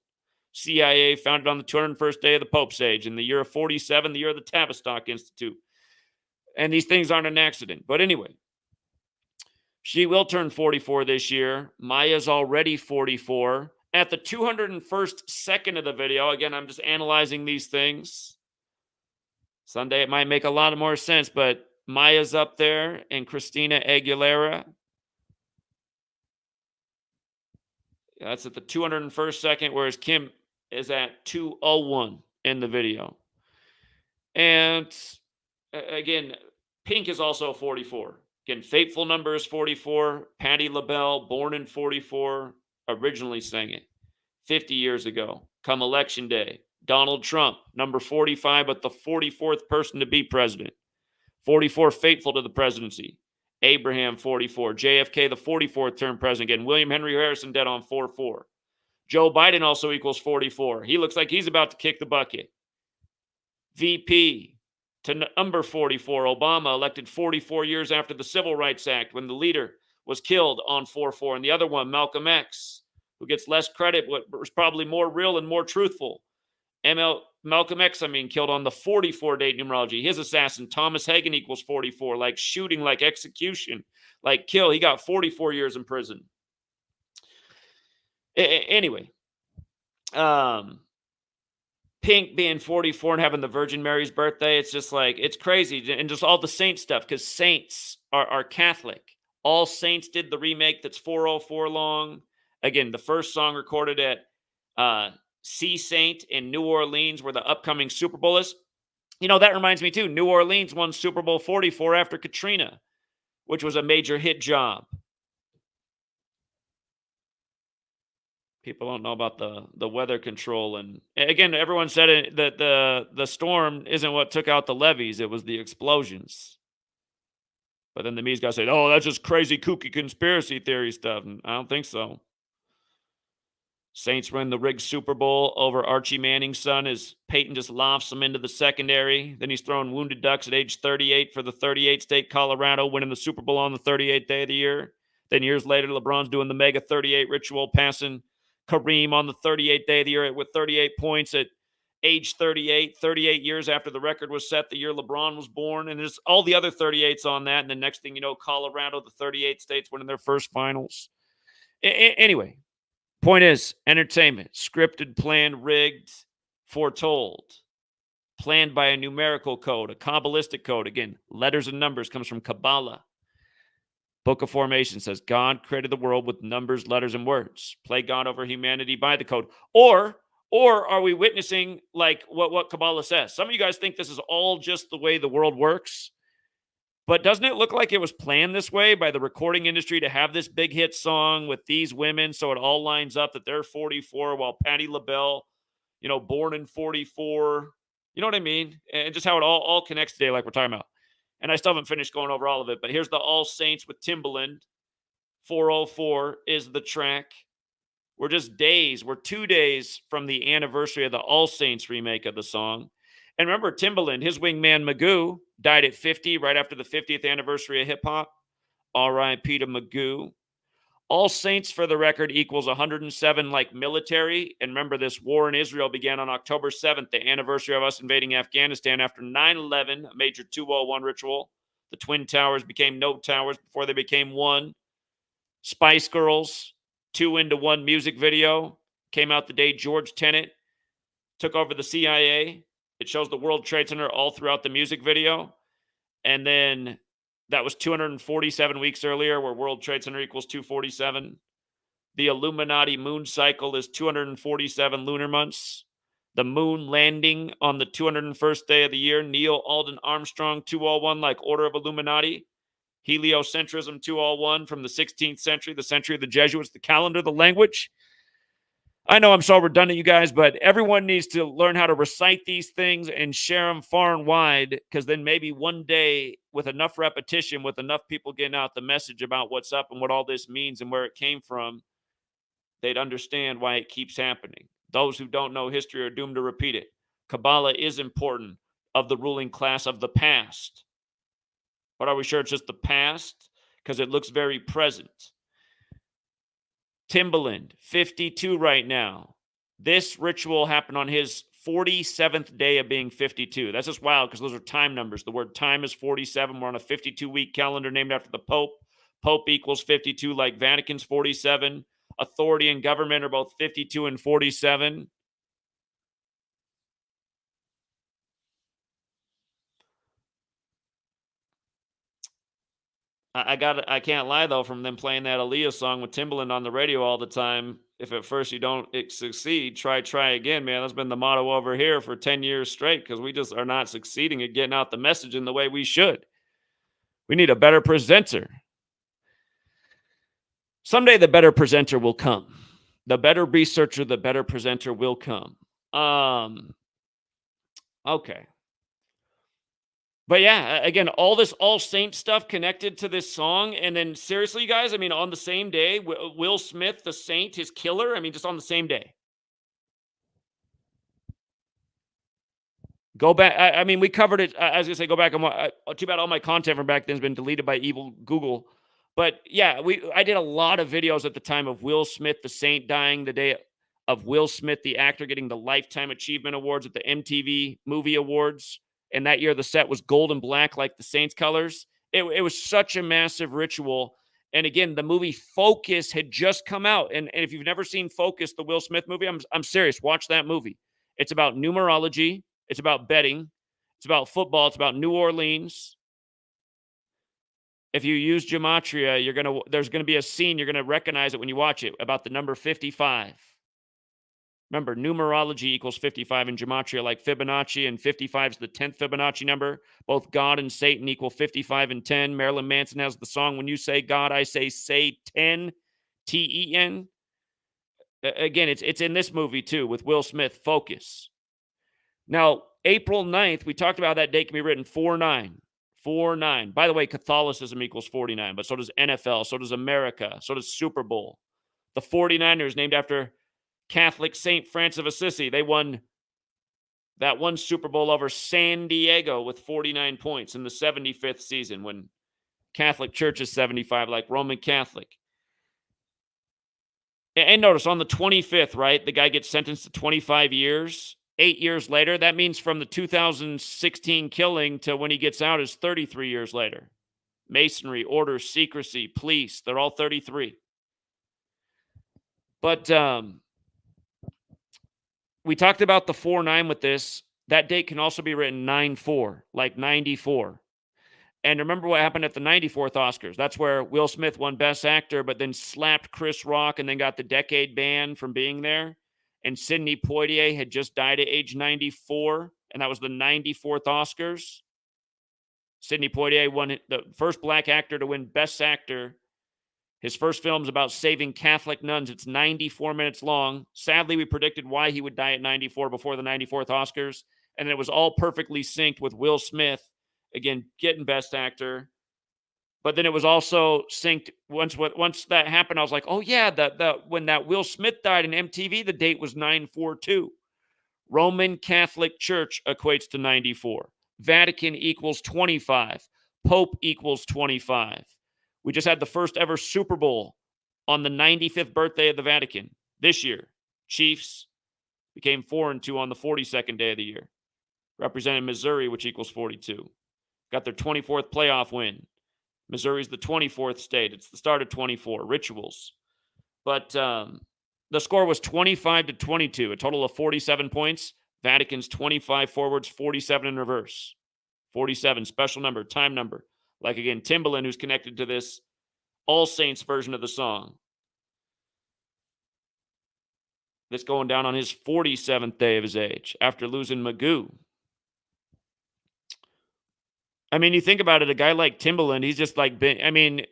CIA founded on the 201st day of the Pope's age in the year of 47, the year of the Tavistock Institute. And these things aren't an accident. But anyway, she will turn 44 this year. Maya's already 44. At the 201st second of the video, again, I'm just analyzing these things. Someday it might make a lot more sense, but Maya's up there and Christina Aguilera. That's at the 201st second, whereas Kim is at 201 in the video. And again, Pink is also 44. Again, fateful number is 44. Pattie LaBelle, born in 44, originally sang it 50 years ago, come election day. Donald Trump, number 45, but the 44th person to be president. 44, faithful to the presidency. Abraham, 44. JFK, the 44th term president. Again, William Henry Harrison dead on 4-4. Joe Biden also equals 44. He looks like he's about to kick the bucket. VP to number 44. Obama elected 44 years after the Civil Rights Act when the leader was killed on 4-4. And the other one, Malcolm X, who gets less credit, but was probably more real and more truthful. Malcolm X, killed on the 44 date numerology. His assassin, Thomas Hagen, equals 44, like shooting, like execution, like kill. He got 44 years in prison. Anyway, Pink being 44 and having the Virgin Mary's birthday, it's just like, it's crazy. And just all the saint stuff, because saints are Catholic. All Saints did the remake that's 404 long. Again, the first song recorded at Sea Saint in New Orleans, where the upcoming Super Bowl is. That reminds me too. New Orleans won Super Bowl 44 after Katrina, which was a major hit job. People don't know about the weather control. And again, everyone said that the storm isn't what took out the levees. It was the explosions. But then the Meade's guy said, oh, that's just crazy, kooky conspiracy theory stuff. And I don't think so. Saints win the rigged Super Bowl over Archie Manning's son as Peyton just lofts him into the secondary. Then he's throwing wounded ducks at age 38 for the 38 state Colorado, winning the Super Bowl on the 38th day of the year. Then years later, LeBron's doing the mega 38 ritual, passing Kareem on the 38th day of the year with 38 points at age 38, 38 years after the record was set the year LeBron was born. And there's all the other 38s on that. And the next thing you know, Colorado, the 38 states winning their first finals. Anyway. Point is, entertainment, scripted, planned, rigged, foretold, planned by a numerical code, a cabalistic code. Again, letters and numbers comes from Kabbalah. Book of Formation says God created the world with numbers, letters, and words. Play God over humanity by the code. Or are we witnessing like what Kabbalah says? Some of you guys think this is all just the way the world works. But doesn't it look like it was planned this way by the recording industry to have this big hit song with these women so it all lines up that they're 44 while Pattie LaBelle, born in 44. You know what I mean? And just how it all connects today like we're talking about. And I still haven't finished going over all of it, but here's the All Saints with Timbaland. 404 is the track. We're 2 days from the anniversary of the All Saints remake of the song. And remember, Timbaland, his wingman Magoo, died at 50 right after the 50th anniversary of hip-hop. R.I.P. to Magoo. All Saints, for the record, equals 107 like military. And remember, this war in Israel began on October 7th, the anniversary of us invading Afghanistan after 9/11, a major 201 ritual. The Twin Towers became no towers before they became one. Spice Girls, 2 into 1 music video, came out the day George Tenet took over the CIA. It shows the World Trade Center all throughout the music video. And then that was 247 weeks earlier, where World Trade Center equals 247. The Illuminati moon cycle is 247 lunar months. The moon landing on the 201st day of the year. Neil Alden Armstrong, 201, like Order of Illuminati. Heliocentrism, 201, from the 16th century, the century of the Jesuits, the calendar, the language. I know I'm so redundant, you guys, but everyone needs to learn how to recite these things and share them far and wide, because then maybe one day, with enough repetition, with enough people getting out the message about what's up and what all this means and where it came from, they'd understand why it keeps happening. Those who don't know history are doomed to repeat it. Kabbalah is important of the ruling class of the past. But are we sure it's just the past? Because it looks very present. Timbaland, 52 right now. This ritual happened on his 47th day of being 52. That's just wild because those are time numbers. The word time is 47. We're on a 52-week calendar named after the Pope. Pope equals 52, like Vatican's 47. Authority and government are both 52 and 47. I can't lie, though, from them playing that Aaliyah song with Timbaland on the radio all the time. If at first you don't succeed, try again, man. That's been the motto over here for 10 years straight, because we just are not succeeding at getting out the message in the way we should. We need a better presenter. Someday the better presenter will come. The better researcher, the better presenter will come. Okay. But yeah, again, all this All Saints stuff connected to this song. And then seriously, you guys, I mean, on the same day, Will Smith, the saint, his killer, I mean, just on the same day. Go back. I mean, we covered it. I was going to say, go back. Too bad all my content from back then has been deleted by evil Google. But yeah, I did a lot of videos at the time of Will Smith, the saint, dying, the day of Will Smith, the actor, getting the Lifetime Achievement Awards at the MTV Movie Awards. And that year, the set was gold and black, like the Saints colors. It was such a massive ritual. And again, the movie Focus had just come out. And if you've never seen Focus, the Will Smith movie, I'm serious. Watch that movie. It's about numerology. It's about betting. It's about football. It's about New Orleans. If you use Gematria, there's gonna be a scene, you're gonna recognize it when you watch it, about the number 55. Remember, numerology equals 55 in Gematria, like Fibonacci, and 55 is the 10th Fibonacci number. Both God and Satan equal 55 and 10. Marilyn Manson has the song, when you say God, I say 10, T-E-N. Again, it's in this movie too, with Will Smith, Focus. Now, April 9th, we talked about how that date can be written 4-9. 49. By the way, Catholicism equals 49, but so does NFL, so does America, so does Super Bowl. The 49ers, named after Catholic Saint Francis of Assisi, they won that one Super Bowl over San Diego with 49 points in the 75th season, when Catholic Church is 75, like Roman Catholic. And notice on the 25th, right, the guy gets sentenced to 25 years. 8 years later, that means from the 2016 killing to when he gets out is 33 years later. Masonry, order, secrecy, police, they're all 33. But we talked about the 4-9 with this. That date can also be written 9-4, like 94. And remember what happened at the 94th Oscars. That's where Will Smith won Best Actor, but then slapped Chris Rock and then got the decade ban from being there. And Sidney Poitier had just died at age 94, and that was the 94th Oscars. Sidney Poitier won the first black actor to win Best Actor. His first film's about saving Catholic nuns. It's 94 minutes long. Sadly, we predicted why he would die at 94 before the 94th Oscars, and it was all perfectly synced with Will Smith, again, getting Best Actor. But then it was also synced once that happened. I was like, oh yeah, when that Will Smith died in MTV, the date was 9/4/2. Roman Catholic Church equates to 94. Vatican equals 25. Pope equals 25. We just had the first ever Super Bowl on the 95th birthday of the Vatican this year. Chiefs became 4-2 on the 42nd day of the year, representing Missouri, which equals 42. Got their 24th playoff win. Missouri's the 24th state. It's the start of 24. Rituals. But the score was 25-22, a total of 47 points. Vatican's 25 forwards, 47 in reverse. 47, special number, time number. Like, again, Timbaland, who's connected to this All Saints version of the song. That's going down on his 47th day of his age after losing Magoo. I mean, you think about it, a guy like Timbaland, he's just like been, I mean,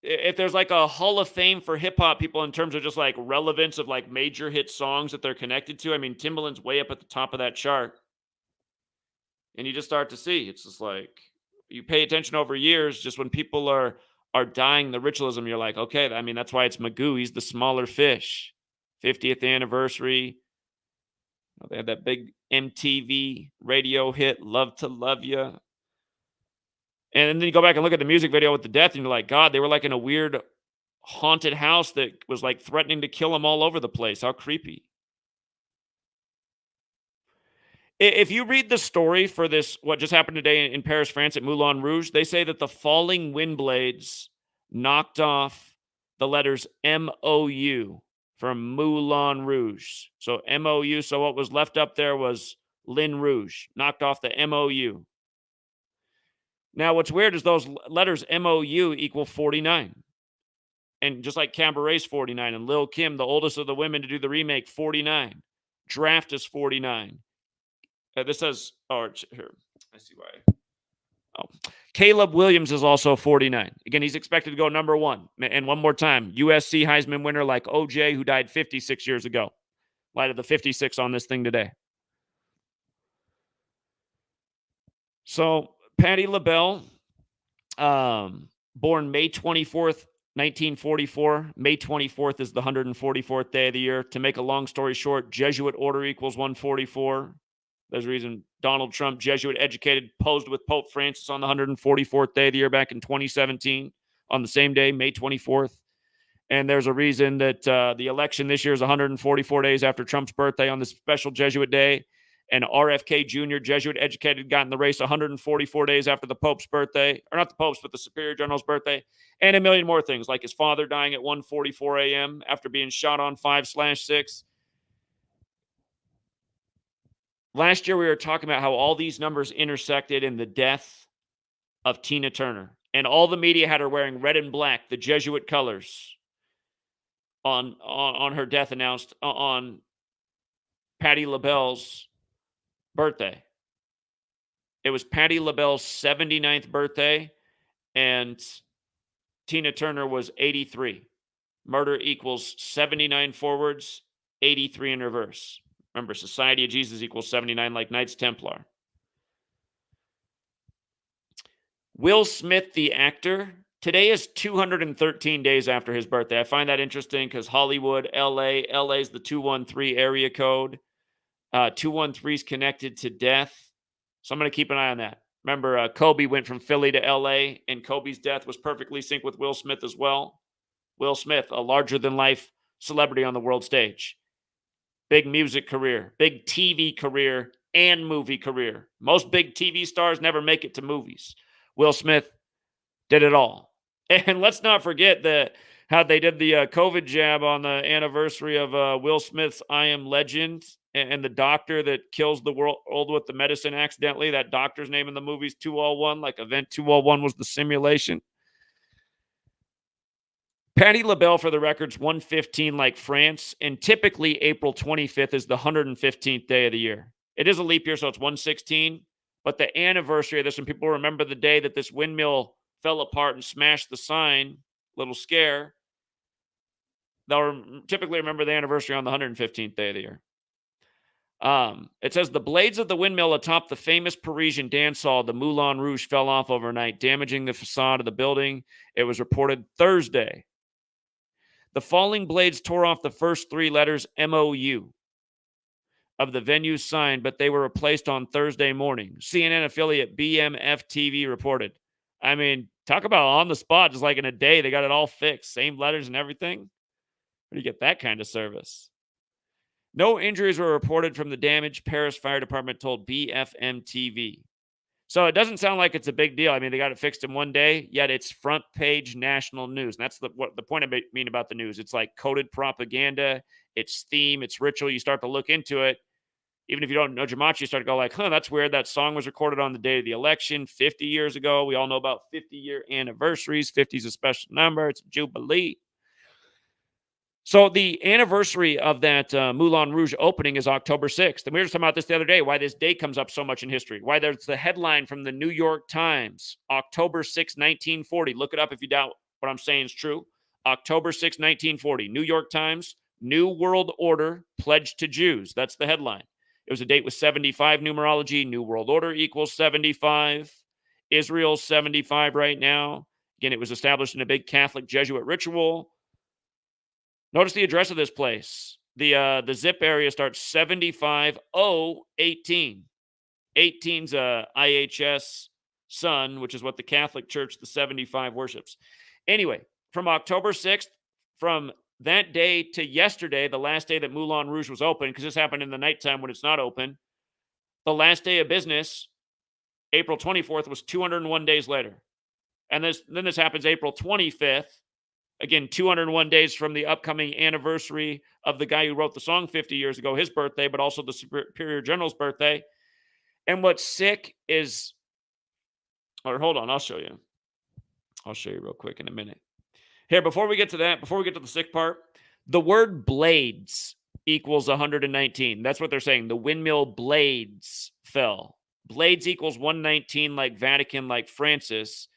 if there's like a Hall of Fame for hip hop people in terms of just like relevance of like major hit songs that they're connected to, I mean, Timbaland's way up at the top of that chart. And you just start to see, it's just like, you pay attention over years, just when people are dying the ritualism, you're like, okay, I mean, that's why it's Magoo. He's the smaller fish. 50th anniversary. They had that big MTV radio hit, Love to Love Ya. And then you go back and look at the music video with the death, and you're like, God, they were like in a weird haunted house that was like threatening to kill them all over the place. How creepy. If you read the story for this, what just happened today in Paris, France at Moulin Rouge, they say that the falling wind blades knocked off the letters M-O-U from Moulin Rouge. So M-O-U, so what was left up there was Lin Rouge, knocked off the M-O-U. Now, what's weird is those letters M-O-U equal 49. And just like Cabaret's 49, and Lil' Kim, the oldest of the women to do the remake, 49. Draft is 49. This says, here, I see why. Oh, Caleb Williams is also 49. Again, he's expected to go number 1. And one more time, USC Heisman winner like OJ, who died 56 years ago. Light of the 56 on this thing today. So, Pattie LaBelle, born May 24th, 1944. May 24th is the 144th day of the year. To make a long story short, Jesuit order equals 144. There's a reason Donald Trump, Jesuit educated, posed with Pope Francis on the 144th day of the year back in 2017 on the same day, May 24th. And there's a reason that the election this year is 144 days after Trump's birthday on this special Jesuit day. And RFK Jr., Jesuit educated, got in the race 144 days after the Pope's birthday. Or not the Pope's, but the Superior General's birthday. And a million more things, like his father dying at 1:44 a.m. after being shot on 5/6. Last year, we were talking about how all these numbers intersected in the death of Tina Turner. And all the media had her wearing red and black, the Jesuit colors, on her death announced on Pattie LaBelle's birthday. It was Pattie LaBelle's 79th birthday, and Tina Turner was 83. Murder equals 79 forwards, 83 in reverse. Remember, Society of Jesus equals 79, like Knights Templar. Will Smith, the actor, today is 213 days after his birthday. I find that interesting because Hollywood, LA is the 213 area code. 213 is connected to death. So I'm going to keep an eye on that. Remember, Kobe went from Philly to LA, and Kobe's death was perfectly synced with Will Smith as well. Will Smith, a larger-than-life celebrity on the world stage. Big music career, big TV career, and movie career. Most big TV stars never make it to movies. Will Smith did it all. And let's not forget how they did the COVID jab on the anniversary of Will Smith's I Am Legend, and the doctor that kills the world with the medicine accidentally. That doctor's name in the movie's 201, like Event 201 was the simulation. Pattie LaBelle, for the record's 115 like France, and typically April 25th is the 115th day of the year. It is a leap year, so it's 116, but the anniversary of this, and people remember the day that this windmill fell apart and smashed the sign, little scare, they'll typically remember the anniversary on the 115th day of the year. It says the blades of the windmill atop the famous Parisian dance hall, the Moulin Rouge, fell off overnight, damaging the facade of the building. It was reported Thursday. The falling blades tore off the first three letters MOU of the venue's sign, but they were replaced on Thursday morning. CNN affiliate BMF TV reported. I mean, talk about on the spot, just like in a day, they got it all fixed. Same letters and everything. Where do you get that kind of service? No injuries were reported from the damage, Paris Fire Department told BFM TV. So it doesn't sound like it's a big deal. I mean, they got it fixed in one day, yet it's front page national news. And that's what the point I mean about the news. It's like coded propaganda, it's theme, it's ritual. You start to look into it. Even if you don't know Gematria, you start to go like, that's weird. That song was recorded on the day of the election 50 years ago. We all know about 50-year anniversaries. 50 is a special number. It's a jubilee. So the anniversary of that Moulin Rouge opening is October 6th. And we were just talking about this the other day, why this day comes up so much in history, why there's the headline from the New York Times, October 6, 1940. Look it up if you doubt what I'm saying is true. October 6, 1940, New York Times, New World Order pledged to Jews. That's the headline. It was a date with 75 numerology. New World Order equals 75. Israel's 75 right now. Again, it was established in a big Catholic Jesuit ritual. Notice the address of this place. The zip area starts 75018. 18's IHS Sun, which is what the Catholic Church, the 75, worships. Anyway, from October 6th, from that day to yesterday, the last day that Moulin Rouge was open, because this happened in the nighttime when it's not open, the last day of business, April 24th, was 201 days later. And then this happens April 25th. Again, 201 days from the upcoming anniversary of the guy who wrote the song 50 years ago, his birthday, but also the Superior General's birthday. And what's sick is, or hold on, I'll show you. I'll show you real quick in a minute. Here, before we get to that, before we get to the sick part, the word blades equals 119. That's what they're saying. The windmill blades fell. Blades equals 119 like Vatican, like Francis.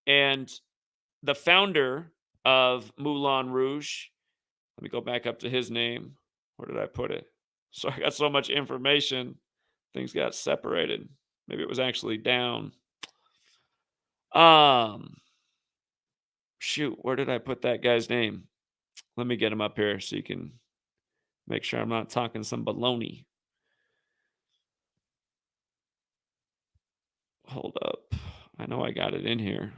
And the founder of Moulin Rouge. Let me go back up to his name. Where did I put it? So I got so much information. Things got separated. Maybe it was actually down. Shoot, where did I put that guy's name? Let me get him up here so you can make sure I'm not talking some baloney. Hold up. I know I got it in here.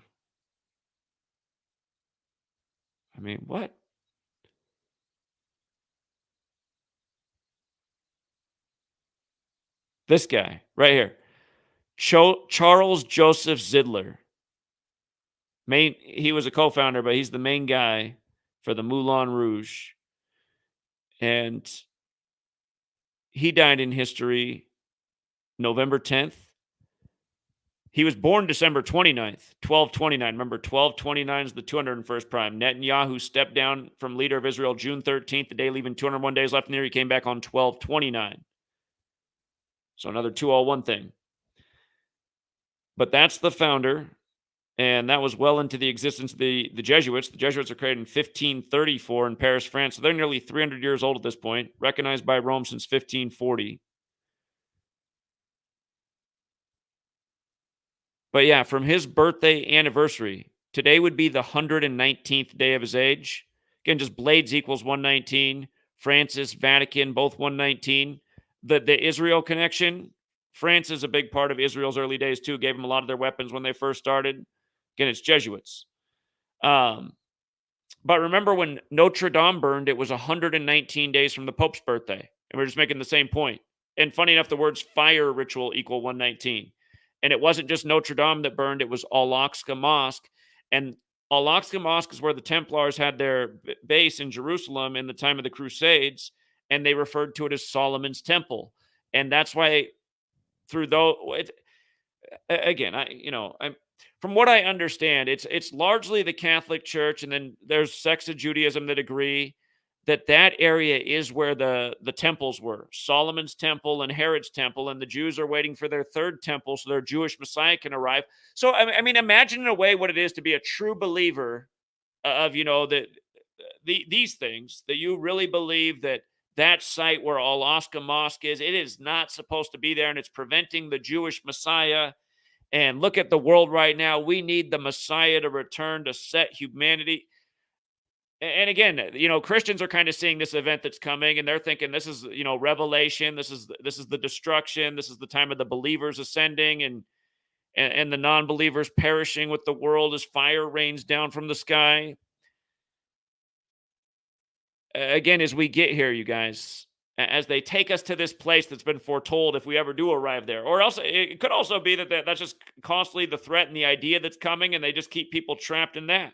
I mean, what? This guy right here. Charles Joseph Zidler. He was a co-founder, but he's the main guy for the Moulin Rouge. And he died in history November 10th. He was born December 29th, 1229. Remember, 1229 is the 201st prime. Netanyahu stepped down from leader of Israel June 13th, the day leaving 201 days left in the year. He came back on 1229. So another 201 thing. But that's the founder, and that was well into the existence of the Jesuits. The Jesuits are created in 1534 in Paris, France. So they're nearly 300 years old at this point, recognized by Rome since 1540. But yeah, from his birthday anniversary, today would be the 119th day of his age. Again, just Blades equals 119. Francis, Vatican, both 119. The Israel connection, France is a big part of Israel's early days too. Gave them a lot of their weapons when they first started. Again, it's Jesuits. Um, but remember when Notre Dame burned, it was 119 days from the Pope's birthday. And we're just making the same point. And funny enough, the words fire ritual equal 119. And it wasn't just Notre Dame that burned, it was Al-Aqsa Mosque. And Al-Aqsa Mosque is where the Templars had their base in Jerusalem in the time of the Crusades. And they referred to it as Solomon's Temple. And that's why through though again, I'm from what I understand, it's largely the Catholic Church, and then there's sects of Judaism that agree that that area is where the temples were, Solomon's temple and Herod's temple, and the Jews are waiting for their third temple so their Jewish Messiah can arrive. So I mean, imagine in a way what it is to be a true believer of these things, that you really believe that that site where Al-Aqsa Mosque is, it is not supposed to be there, and it's preventing the Jewish Messiah. And look at the world right now. We need the Messiah to return to set humanity. And again, Christians are kind of seeing this event that's coming, and they're thinking this is, revelation. This is the destruction. This is the time of the believers ascending and the non-believers perishing with the world as fire rains down from the sky. Again, as we get here, you guys, as they take us to this place that's been foretold if we ever do arrive there. Or else it could also be that's just constantly the threat and the idea that's coming, and they just keep people trapped in that,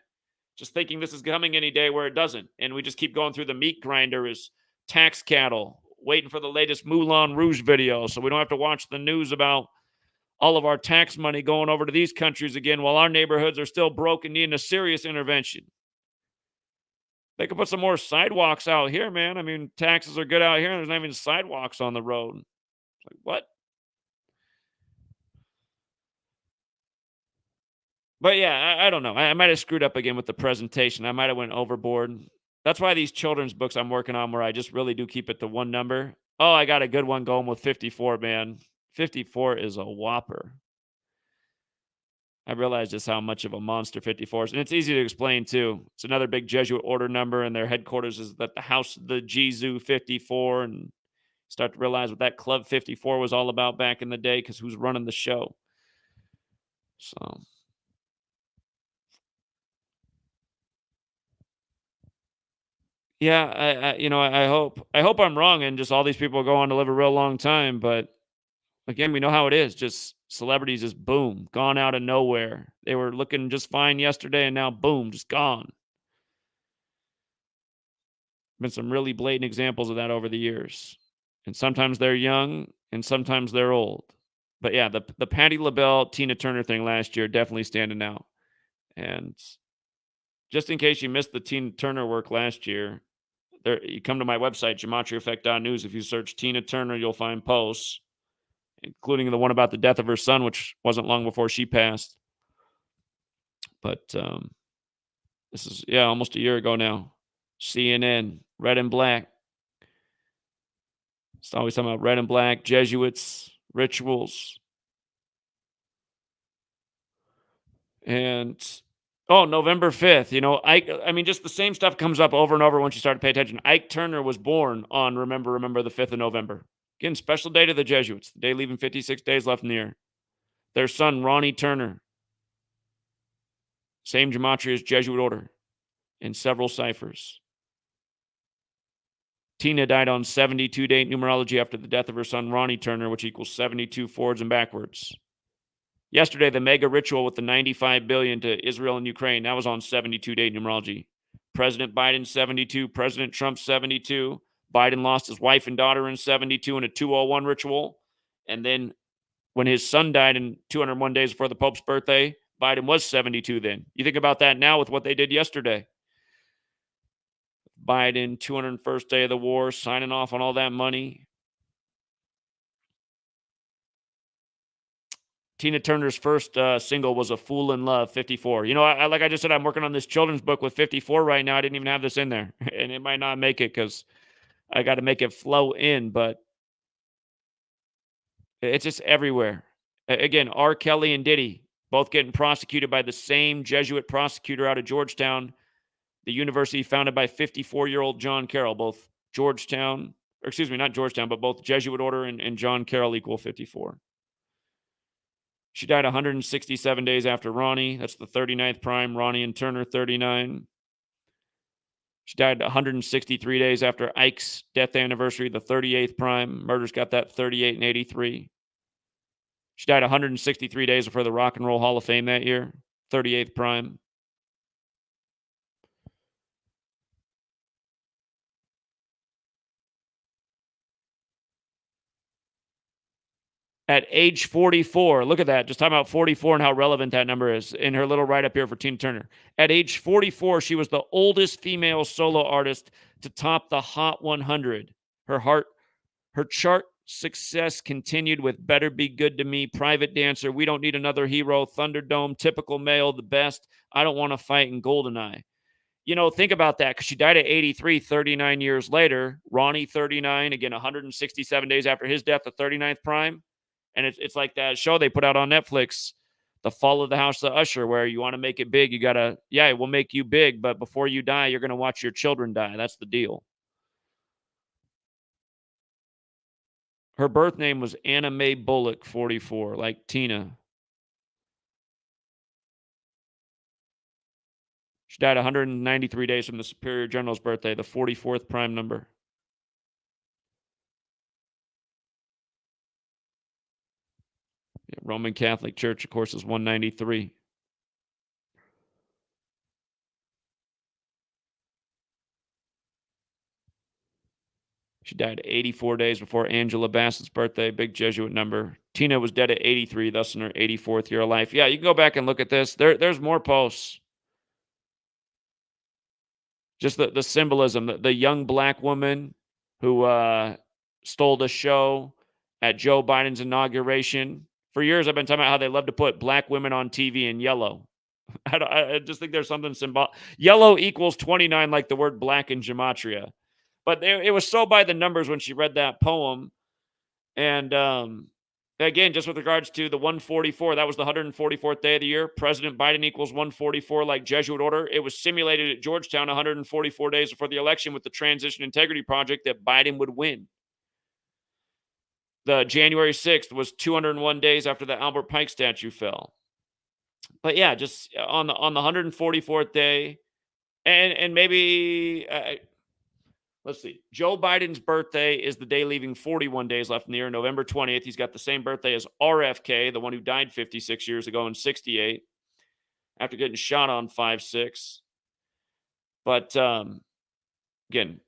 just thinking this is coming any day where it doesn't. And we just keep going through the meat grinder as tax cattle, waiting for the latest Moulin Rouge video so we don't have to watch the news about all of our tax money going over to these countries again while our neighborhoods are still broke and needing a serious intervention. They could put some more sidewalks out here, man. I mean, taxes are good out here, and there's not even sidewalks on the road. It's like, what? But yeah, I don't know. I might have screwed up again with the presentation. I might have went overboard. That's why these children's books I'm working on, where I just really do keep it to one number. Oh, I got a good one going with 54, man. 54 is a whopper. I realized just how much of a monster 54 is. And it's easy to explain, too. It's another big Jesuit order number, and their headquarters is at the House of the Jesuit 54. And start to realize what that Club 54 was all about back in the day, because who's running the show. So, yeah, I hope I'm wrong, and just all these people go on to live a real long time. But again, we know how it is. Just celebrities just boom, gone out of nowhere. They were looking just fine yesterday, and now boom, just gone. Been some really blatant examples of that over the years. And sometimes they're young and sometimes they're old. But yeah, the Pattie LaBelle Tina Turner thing last year definitely standing out. And just in case you missed the Tina Turner work last year, there you come to my website, GematriaEffect.news. If you search Tina Turner, you'll find posts, including the one about the death of her son, which wasn't long before she passed. But this is, yeah, almost a year ago now. CNN, Red and Black. It's always talking about Red and Black, Jesuits, rituals. And November 5th, I mean, just the same stuff comes up over and over once you start to pay attention. Ike Turner was born on remember the 5th of November. Again, special day to the Jesuits, the day leaving 56 days left in the year. Their son, Ronnie Turner, same Gematria as Jesuit order, in several ciphers. Tina died on 72-day numerology after the death of her son, Ronnie Turner, which equals 72 forwards and backwards. Yesterday, the mega ritual with the $95 billion to Israel and Ukraine, that was on 72-day numerology. President Biden, 72. President Trump, 72. Biden lost his wife and daughter in 72 in a 201 ritual. And then when his son died in 201 days before the Pope's birthday, Biden was 72 then. You think about that now with what they did yesterday. Biden, 201st day of the war, signing off on all that money. Tina Turner's first single was A Fool in Love, 54. Like I just said, I'm working on this children's book with 54 right now. I didn't even have this in there. And it might not make it because I got to make it flow in. But it's just everywhere. Again, R. Kelly and Diddy, both getting prosecuted by the same Jesuit prosecutor out of Georgetown, the university founded by 54-year-old John Carroll. Both Georgetown, or excuse me, not Georgetown, but both Jesuit order and John Carroll equal 54. She died 167 days after Ronnie. That's the 39th prime. Ronnie and Turner, 39. She died 163 days after Ike's death anniversary, the 38th prime. Murders got that 38 and 83. She died 163 days before the Rock and Roll Hall of Fame that year, 38th prime. At age 44, look at that. Just talking about 44 and how relevant that number is in her little write-up here for Tina Turner. At age 44, she was the oldest female solo artist to top the Hot 100. Her chart success continued with Better Be Good to Me, Private Dancer, We Don't Need Another Hero, Thunderdome, Typical Male, The Best, I Don't Want to Fight, and Goldeneye. You know, think about that, because she died at 83, 39 years later. Ronnie, 39, again, 167 days after his death, the 39th prime. And it's like that show they put out on Netflix, The Fall of the House of Usher, where you want to make it big. You got to, yeah, it will make you big, but before you die, you're going to watch your children die. That's the deal. Her birth name was Anna Mae Bullock, 44, like Tina. She died 193 days from the Superior General's birthday, the 44th prime number. Yeah, Roman Catholic Church, of course, is 193. She died 84 days before Angela Bassett's birthday, big Jesuit number. Tina was dead at 83, thus in her 84th year of life. Yeah, you can go back and look at this. There's more posts. Just the symbolism, the young black woman who stole the show at Joe Biden's inauguration. For years, I've been talking about how they love to put black women on TV in yellow. I just think there's something symbolic. Yellow equals 29, like the word black in Gematria. But it was so by the numbers when she read that poem. And again, just with regards to the 144, that was the 144th day of the year. President Biden equals 144, like Jesuit order. It was simulated at Georgetown 144 days before the election with the Transition Integrity Project that Biden would win. The January 6th was 201 days after the Albert Pike statue fell. But yeah, just on the 144th day, and maybe let's see. Joe Biden's birthday is the day leaving 41 days left in the year, November 20th. He's got the same birthday as RFK, the one who died 56 years ago in 68 after getting shot on 5/6. But again,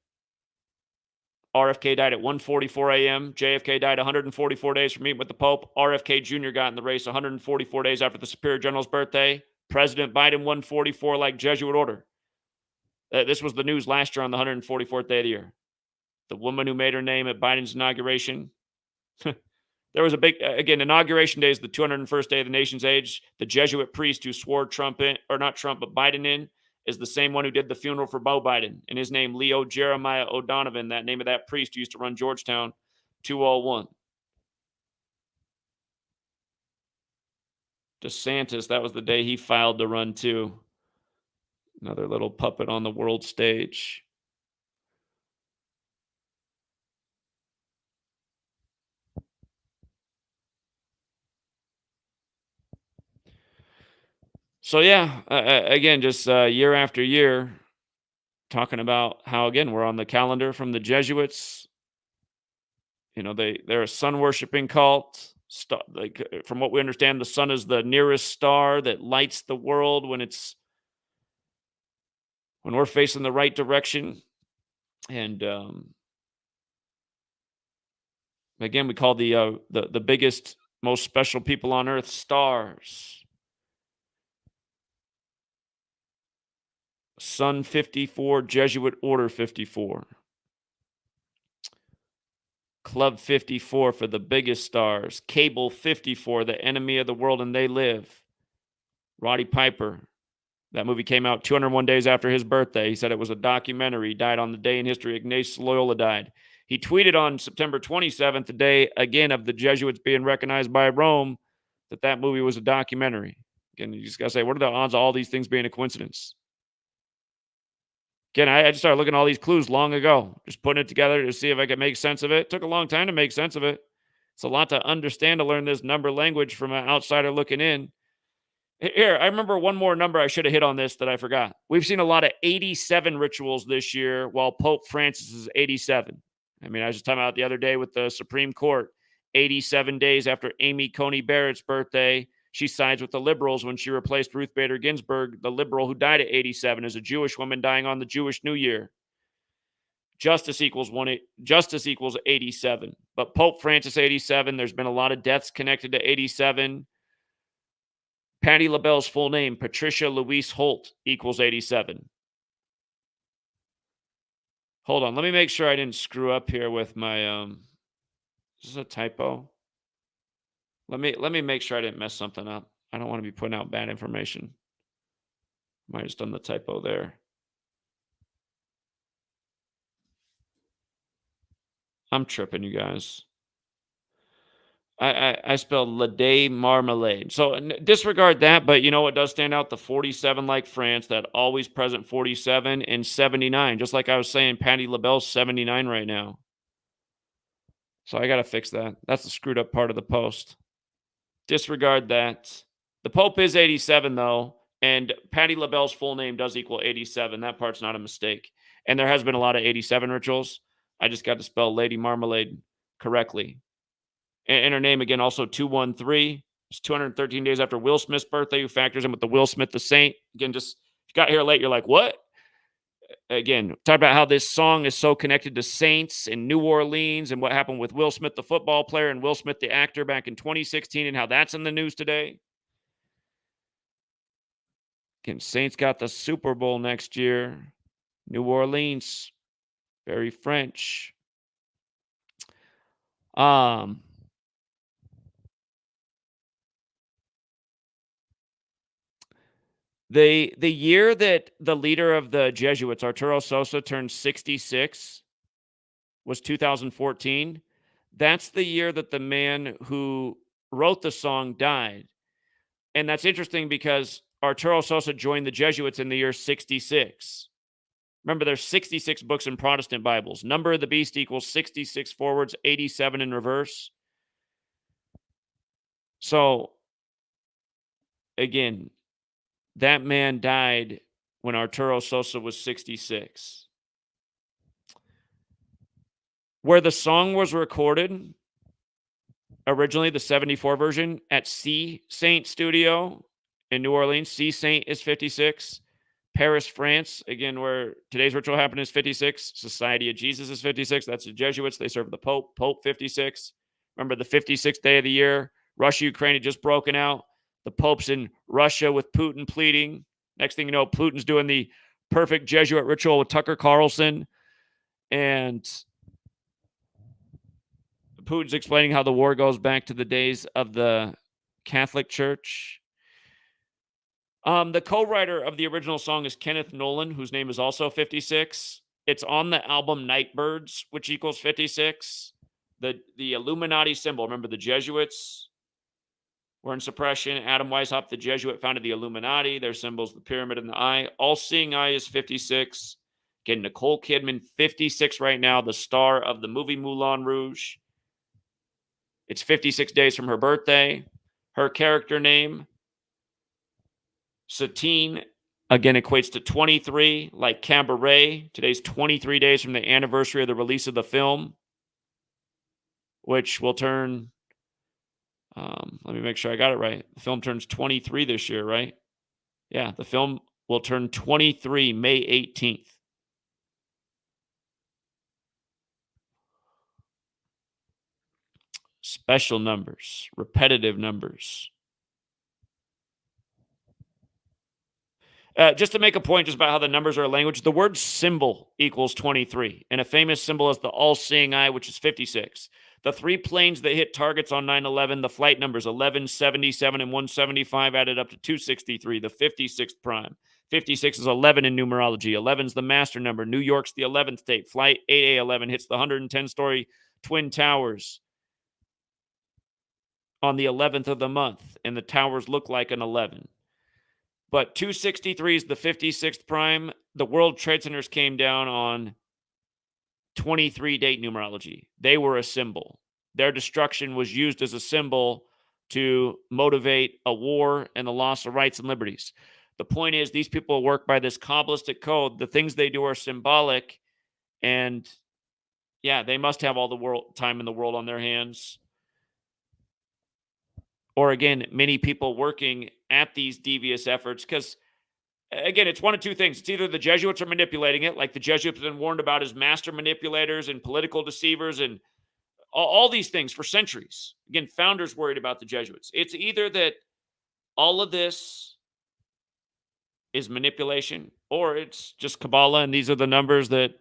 RFK died at 1:44 a.m. JFK died 144 days from meeting with the Pope. RFK Jr. got in the race 144 days after the Superior General's birthday. President Biden 144, like Jesuit order. This was the news last year on the 144th day of the year. The woman who made her name at Biden's inauguration. There was a big, again, inauguration day is the 201st day of the nation's age. The Jesuit priest who swore Trump in, or not Trump, but Biden in, is the same one who did the funeral for Beau Biden. And his name, Leo Jeremiah O'Donovan, that name of that priest who used to run Georgetown 201. DeSantis, that was the day he filed to run too. Another little puppet on the world stage. So yeah, again, just year after year, talking about how, again, we're on the calendar from the Jesuits. You know, they're a sun worshiping cult. From what we understand, the sun is the nearest star that lights the world when we're facing the right direction. And again, we call the biggest, most special people on earth stars. Sun 54, Jesuit Order 54. Club 54 for the biggest stars. Cable 54, the enemy of the world and they live. Roddy Piper. That movie came out 201 days after his birthday. He said it was a documentary. He died on the day in history Ignatius Loyola died. He tweeted on September 27th, the day, again, of the Jesuits being recognized by Rome, that movie was a documentary. Again, you just got to say, what are the odds of all these things being a coincidence? Again, I just started looking at all these clues long ago, just putting it together to see if I could make sense of it. It took a long time to make sense of it. It's a lot to understand to learn this number language from an outsider looking in. Here, I remember one more number I should have hit on this that I forgot. We've seen a lot of 87 rituals this year, while Pope Francis is 87. I mean, I was just talking about the other day with the Supreme Court. 87 days after Amy Coney Barrett's birthday, she sides with the liberals when she replaced Ruth Bader Ginsburg, the liberal who died at 87, as a Jewish woman dying on the Jewish New Year. Justice equals 87. But Pope Francis 87, there's been a lot of deaths connected to 87. Pattie LaBelle's full name, Patricia Louise Holt, equals 87. Hold on, let me make sure I didn't screw up here with my is this a typo? Let me make sure I didn't mess something up. I don't want to be putting out bad information. Might have just done the typo there. I'm tripping, you guys. I spelled Lady Marmalade. So disregard that, but you know what does stand out? The 47 like France, that always present 47 and 79. Just like I was saying, Pattie LaBelle's 79 right now. So I got to fix that. That's the screwed up part of the post. Disregard that. The Pope is 87, though, and Pattie LaBelle's full name does equal 87. That part's not a mistake. And there has been a lot of 87 rituals. I just got to spell Lady Marmalade correctly. And her name, again, also 213. It's 213 days after Will Smith's birthday, who factors in with the Will Smith the Saint. Again, just if you got here late, you're like, what? Again, talk about how this song is so connected to saints in New Orleans and what happened with Will Smith, the football player, and Will Smith, the actor, back in 2016, and how that's in the news today. Again, Saints got the Super Bowl next year. New Orleans, very French. The year that the leader of the Jesuits, Arturo Sosa, turned 66 was 2014. That's the year that the man who wrote the song died. And that's interesting because Arturo Sosa joined the Jesuits in the year 66. Remember, there's 66 books in Protestant Bibles. Number of the beast equals 66 forwards, 87 in reverse. So, again, that man died when Arturo Sosa was 66. Where the song was recorded, originally the 74 version, at C Saint Studio in New Orleans. C Saint is 56. Paris, France, again, where today's ritual happened, is 56. Society of Jesus is 56. That's the Jesuits. They serve the Pope. Pope, 56. Remember, the 56th day of the year, Russia, Ukraine had just broken out. The Pope's in Russia with Putin pleading. Next thing you know, Putin's doing the perfect Jesuit ritual with Tucker Carlson. And Putin's explaining how the war goes back to the days of the Catholic Church. The co-writer of the original song is Kenneth Nolan, whose name is also 56. It's on the album Nightbirds, which equals 56. The Illuminati symbol, remember the Jesuits were in suppression. Adam Weishaupt, the Jesuit, founded the Illuminati. Their symbol's the pyramid and the eye. All-seeing eye is 56. Again, Nicole Kidman, 56 right now, the star of the movie Moulin Rouge. It's 56 days from her birthday. Her character name, Satine, again, equates to 23, like Cabaret. Today's 23 days from the anniversary of the release of the film, which will turn, let me make sure I got it right. The film turns 23 this year, right? Yeah, the film will turn 23 May 18th. Special numbers, repetitive numbers. Just to make a point just about how the numbers are a language, the word symbol equals 23. And a famous symbol is the all-seeing eye, which is 56. The three planes that hit targets on 9/11, the flight numbers 11, 77, and 175 added up to 263, the 56th prime. 56 is 11 in numerology. 11 is the master number. New York's the 11th state. Flight 8A11 hits the 110-story Twin Towers on the 11th of the month, and the towers look like an 11. But 263 is the 56th prime. The World Trade Centers came down on 23 date numerology. They were a symbol. Their destruction was used as a symbol to motivate a war and the loss of rights and liberties. The point is, these people work by this cabalistic code. The things they do are symbolic, and yeah, they must have all the time in the world on their hands. Or again, many people working at these devious efforts, because again, it's one of two things. It's either the Jesuits are manipulating it, like the Jesuits have been warned about as master manipulators and political deceivers and all these things for centuries. Again, founders worried about the Jesuits. It's either that all of this is manipulation, or it's just Kabbalah, and these are the numbers that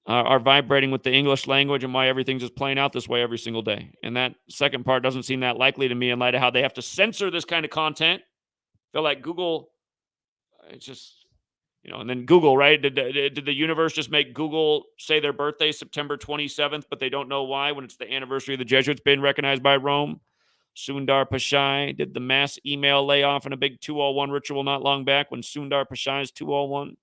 are vibrating with the English language and why everything's just playing out this way every single day. And that second part doesn't seem that likely to me in light of how they have to censor this kind of content. I feel like Google, it's just, and then Google, right? Did the universe just make Google say their birthday September 27th, but they don't know why when it's the anniversary of the Jesuits being recognized by Rome? Sundar Pichai did the mass email layoff in a big 201 ritual not long back when Sundar Pichai's 201.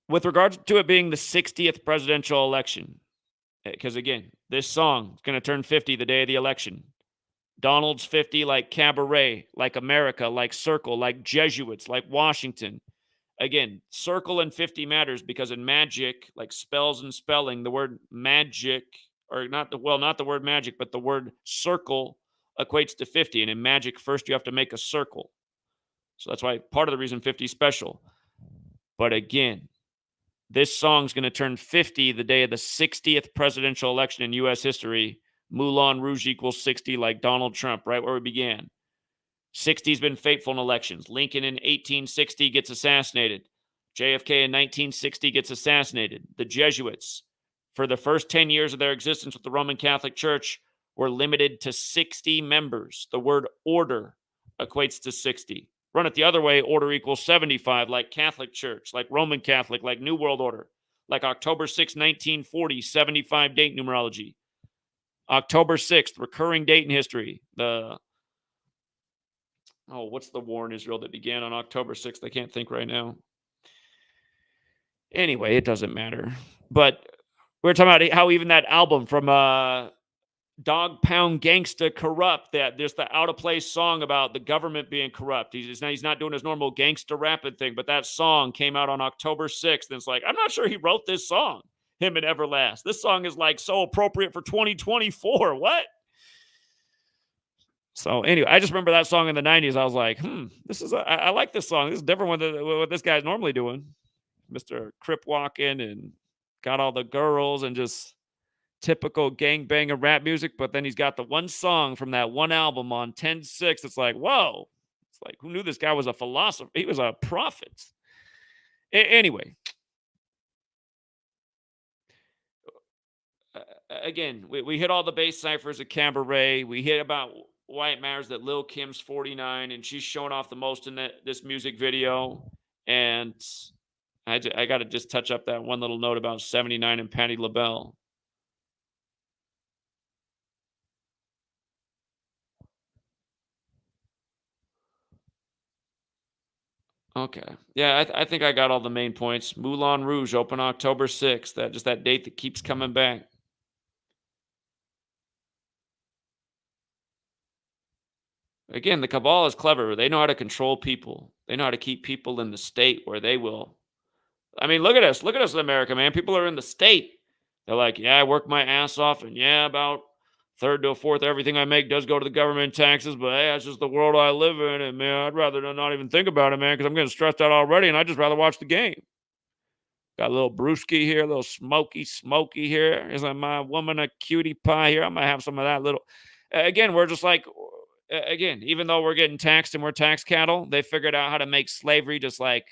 With regards to it being the 60th presidential election, because again, this song is going to turn 50 the day of the election. Donald's 50, like Cabaret, like America, like Circle, like Jesuits, like Washington. Again, circle and 50 matters because in magic, like spells and spelling, the word magic, or not the word magic, but the word circle equates to 50. And in magic, first you have to make a circle. So that's why part of the reason 50 is special. But again, this song's going to turn 50 the day of the 60th presidential election in U.S. history. Moulin Rouge equals 60, like Donald Trump, right where we began. 60's been faithful in elections. Lincoln in 1860 gets assassinated. JFK in 1960 gets assassinated. The Jesuits, for the first 10 years of their existence with the Roman Catholic Church, were limited to 60 members. The word order equates to 60. Run it the other way, order equals 75, like Catholic Church, like Roman Catholic, like New World Order, like October 6, 1940, 75 date numerology. October 6th, recurring date in history. What's the war in Israel that began on October 6th? I can't think right now. Anyway, it doesn't matter. But we're talking about how even that album from Dog Pound Gangsta Corrupt, that there's the out of place song about the government being corrupt. He's not doing his normal gangsta rapping thing, but that song came out on October 6th. And it's like, I'm not sure he wrote this song, him and Everlast. This song is like so appropriate for 2024. What? So anyway, I just remember that song in the 90s. I was like, I like this song. This is different than what this guy's normally doing. Mr. Crip walking and got all the girls and just typical gangbanging rap music. But then he's got the one song from that one album on 10/6. It's like, whoa. It's like, who knew this guy was a philosopher? He was a prophet. Anyway. Again, we hit all the base ciphers at Cabaret. We hit about why it matters that Lil Kim's 49 and she's showing off the most in this music video. And I got to just touch up that one little note about 79 and Pattie LaBelle. Okay. Yeah, I think I got all the main points. Moulin Rouge, open October 6th. That date that keeps coming back. Again, the cabal is clever. They know how to control people. They know how to keep people in the state where they will. I mean, look at us. Look at us in America, man. People are in the state. They're like, yeah, I work my ass off, and yeah, about third to a fourth of everything I make does go to the government taxes, but hey, that's just the world I live in, and man, I'd rather not even think about it, man, because I'm getting stressed out already, and I'd just rather watch the game. Got a little brewski here, a little smoky here. Is my woman a cutie pie here? I'm gonna have some of that little. Again, we're just like, again, even though we're getting taxed and we're tax cattle, they figured out how to make slavery just like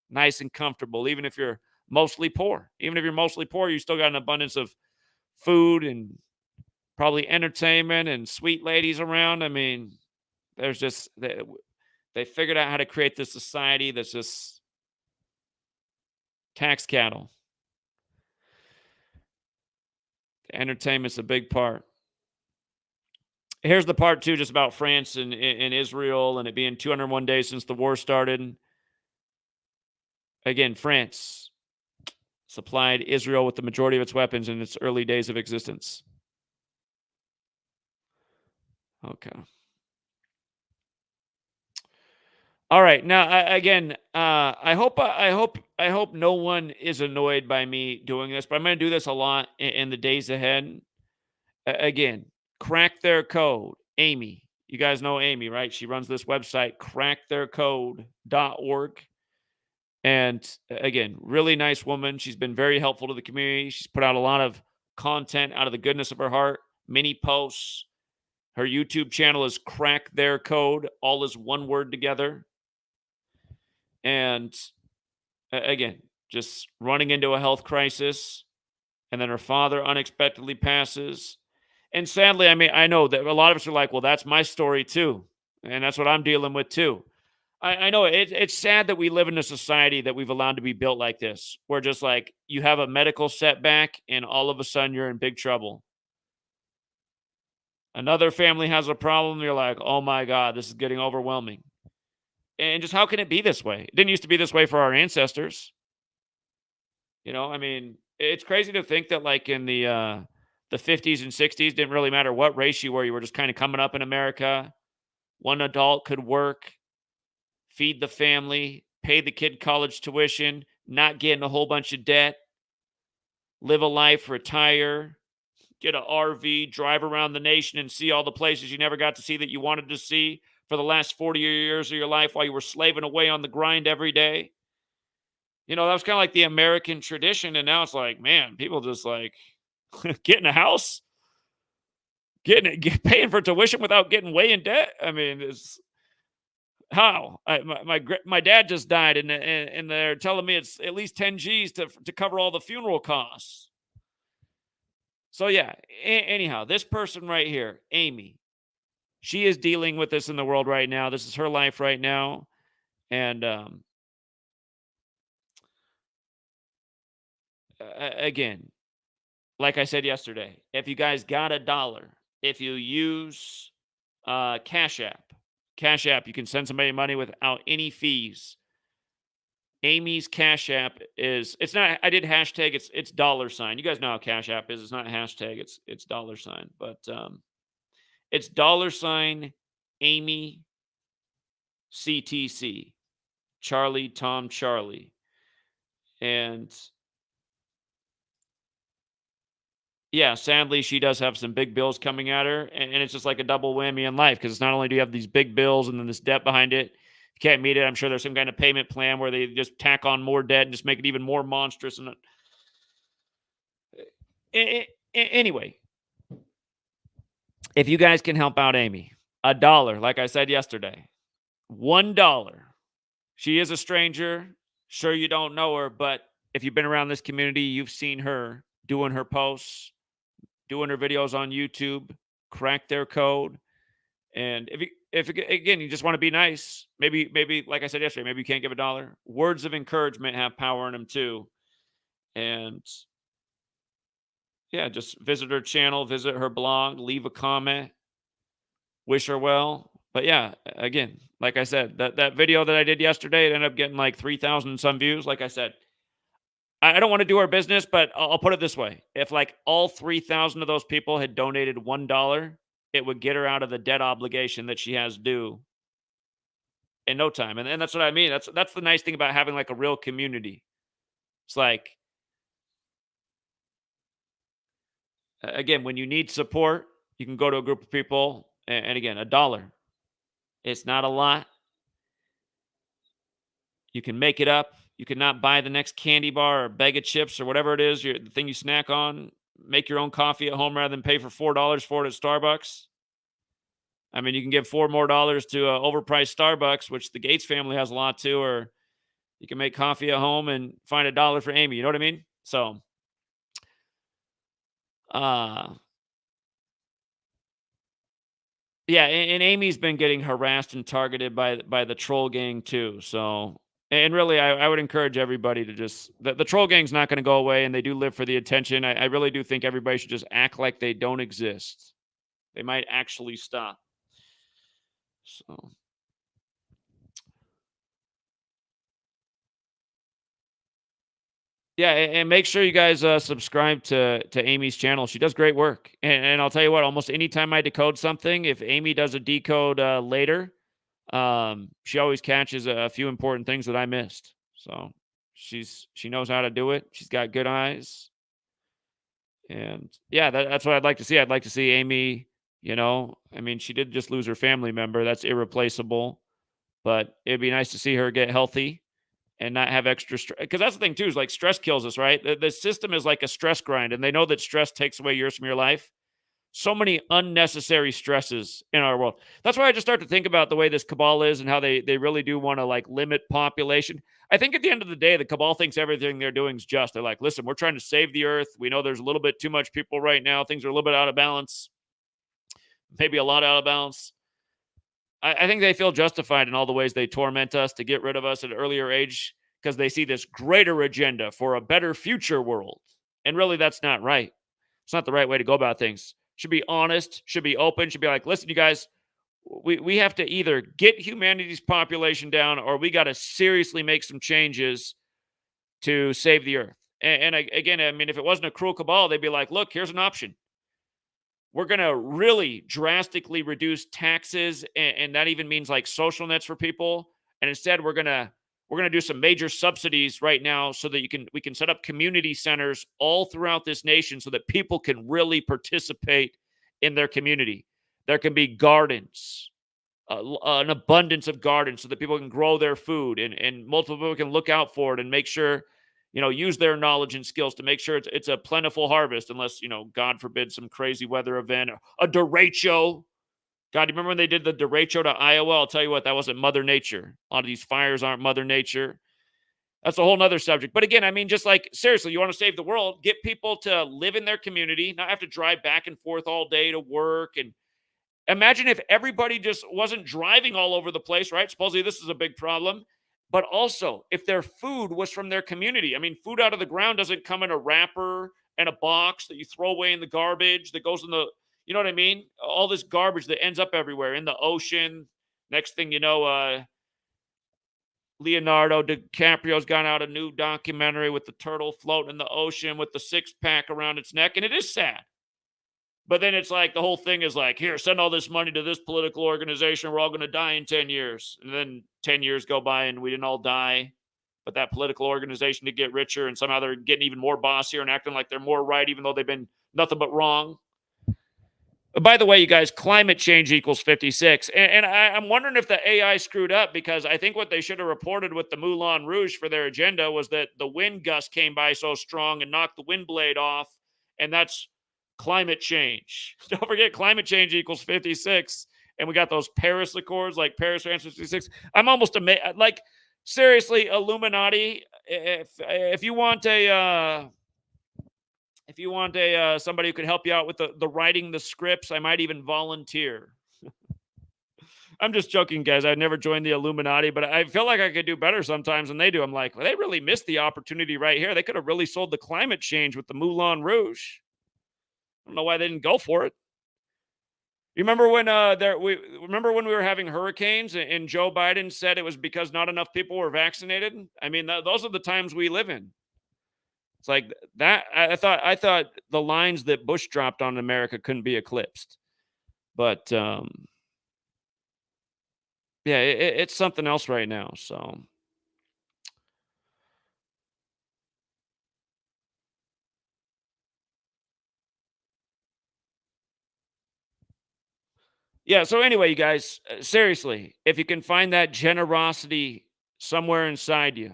nice and comfortable, even if you're mostly poor. Even if you're mostly poor, you still got an abundance of food and probably entertainment and sweet ladies around. I mean, there's just they figured out how to create this society that's just tax cattle. Entertainment's a big part. Here's the part too, just about France and Israel and it being 201 days since the war started. Again, France supplied Israel with the majority of its weapons in its early days of existence. Okay. All right. Now, I hope no one is annoyed by me doing this, but I'm going to do this a lot in the days ahead. Again, crack their code. Amy, you guys know Amy, right? She runs this website, cracktheircode.org. And again, really nice woman. She's been very helpful to the community. She's put out a lot of content out of the goodness of her heart, mini posts. Her YouTube channel is Crack Their Code, all is one word together. And again, just running into a health crisis. And then her father unexpectedly passes. And sadly, I mean, I know that a lot of us are like, well, that's my story too. And that's what I'm dealing with too. I know it's sad that we live in a society that we've allowed to be built like this, where just like you have a medical setback and all of a sudden you're in big trouble. Another family has a problem. You're like, oh my God, this is getting overwhelming. And just how can it be this way? It didn't used to be this way for our ancestors. You know, I mean, it's crazy to think that like in the 50s and 60s didn't really matter what race you were just kind of coming up in America. One adult could work, feed the family, pay the kid college tuition, not get in a whole bunch of debt, live a life, retire, get an RV, drive around the nation and see all the places you never got to see that you wanted to see for the last 40 years of your life while you were slaving away on the grind every day. You know, that was kind of like the American tradition. And now it's like, man, people just like getting a house, paying for tuition without getting way in debt. I mean, it's how my dad just died, and they're telling me it's at least 10 G's to cover all the funeral costs. So yeah. Anyhow, this person right here, Amy, she is dealing with this in the world right now. This is her life right now, and again, like I said yesterday, if you guys got $1, if you use CashApp, you can send somebody money without any fees. Amy's Cash App is, it's not, I did hashtag, it's $. You guys know how Cash App is. It's not hashtag, it's $. But it's $, Amy CTC, Charlie Tom Charlie. And yeah, sadly, she does have some big bills coming at her. And it's just like a double whammy in life, because it's not only do you have these big bills and then this debt behind it, you can't meet it. I'm sure there's some kind of payment plan where they just tack on more debt and just make it even more monstrous. And anyway, if you guys can help out Amy, $1, like I said yesterday, $1. She is a stranger. Sure, you don't know her, but if you've been around this community, you've seen her doing her posts, doing her videos on YouTube, crack their code. And if again, you just want to be nice, maybe like I said yesterday, maybe you can't give $1. Words of encouragement have power in them too. And yeah, just visit her channel, visit her blog, leave a comment, wish her well. But yeah, again, like I said, that video that I did yesterday, it ended up getting like 3,000 some views. Like I said, I don't want to do our business, but I'll put it this way. If like all 3,000 of those people had donated $1, it would get her out of the debt obligation that she has due in no time. And that's what I mean. That's the nice thing about having like a real community. It's like, again, when you need support, you can go to a group of people. And again, $1. It's not a lot. You can make it up. You can not buy the next candy bar or bag of chips or whatever it is, the thing you snack on. Make your own coffee at home rather than pay for $4 for it at Starbucks. I mean, you can give $4 more to overpriced Starbucks, which the Gates family has a lot too, or you can make coffee at home and find $1 for Amy. You know what I mean? So, yeah, and Amy's been getting harassed and targeted by the troll gang too. So, and really, I would encourage everybody to just, the troll gang's not going to go away, and they do live for the attention. I really do think everybody should just act like they don't exist. They might actually stop. So yeah, and make sure you guys subscribe to Amy's channel. She does great work, and I'll tell you what. Almost anytime I decode something, if Amy does a decode later, she always catches a few important things that I missed. So she knows how to do it. She's got good eyes, and yeah, that's what I'd like to see. I'd like to see Amy. I mean, she did just lose her family member. That's irreplaceable, but it'd be nice to see her get healthy and not have extra stress. Because that's the thing too, is like stress kills us, right? The system is like a stress grind, and they know that stress takes away years from your life. So many unnecessary stresses in our world. That's why I just start to think about the way this cabal is and how they really do want to like limit population. I think at the end of the day, the cabal thinks everything they're doing is just. They're like, listen, we're trying to save the earth. We know there's a little bit too much people right now. Things are a little bit out of balance, maybe a lot out of balance. I think they feel justified in all the ways they torment us to get rid of us at an earlier age because they see this greater agenda for a better future world. And really, that's not right. It's not the right way to go about things. Should be honest, should be open, should be like, listen, you guys, we have to either get humanity's population down or we got to seriously make some changes to save the earth. Again, I mean, if it wasn't a cruel cabal, they'd be like, look, here's an option. We're going to really drastically reduce taxes, and that even means like social nets for people. And instead, we're going to do some major subsidies right now so that we can set up community centers all throughout this nation so that people can really participate in their community. There can be gardens, an abundance of gardens so that people can grow their food, and multiple people can look out for it and make sure, use their knowledge and skills to make sure it's a plentiful harvest, unless, God forbid, some crazy weather event, a derecho. God, you remember when they did the derecho to Iowa? I'll tell you what, that wasn't Mother Nature. A lot of these fires aren't Mother Nature. That's a whole nother subject. But again, I mean, just like, seriously, you want to save the world, get people to live in their community, not have to drive back and forth all day to work. And imagine if everybody just wasn't driving all over the place, right? Supposedly this is a big problem. But also, if their food was from their community. I mean, food out of the ground doesn't come in a wrapper and a box that you throw away in the garbage that goes in the, you know what I mean? All this garbage that ends up everywhere in the ocean. Next thing you know, Leonardo DiCaprio's got out a new documentary with the turtle floating in the ocean with the six-pack around its neck. And it is sad. But then it's like the whole thing is like, here, send all this money to this political organization. We're all going to die in 10 years. And then 10 years go by and we didn't all die. But that political organization did get richer, and somehow they're getting even more bossier and acting like they're more right, even though they've been nothing but wrong. By the way, you guys, climate change equals 56. And I'm wondering if the AI screwed up, because I think what they should have reported with the Moulin Rouge for their agenda was that the wind gust came by so strong and knocked the wind blade off. And that's climate change. Don't forget, climate change equals 56. And we got those Paris Accords, like Paris Answer 56. I'm almost amazed. Like, seriously, Illuminati, if you want somebody who could help you out with the writing the scripts, I might even volunteer. I'm just joking, guys. I've never joined the Illuminati, but I feel like I could do better sometimes than they do. I'm like, well, they really missed the opportunity right here. They could have really sold the climate change with the Moulin Rouge. I don't know why they didn't go for it. You remember when we were having hurricanes and Joe Biden said it was because not enough people were vaccinated? I mean, those are the times we live in. It's like that. I thought the lines that Bush dropped on America couldn't be eclipsed, but yeah, it's something else right now. So yeah. So anyway, you guys, seriously, if you can find that generosity somewhere inside you,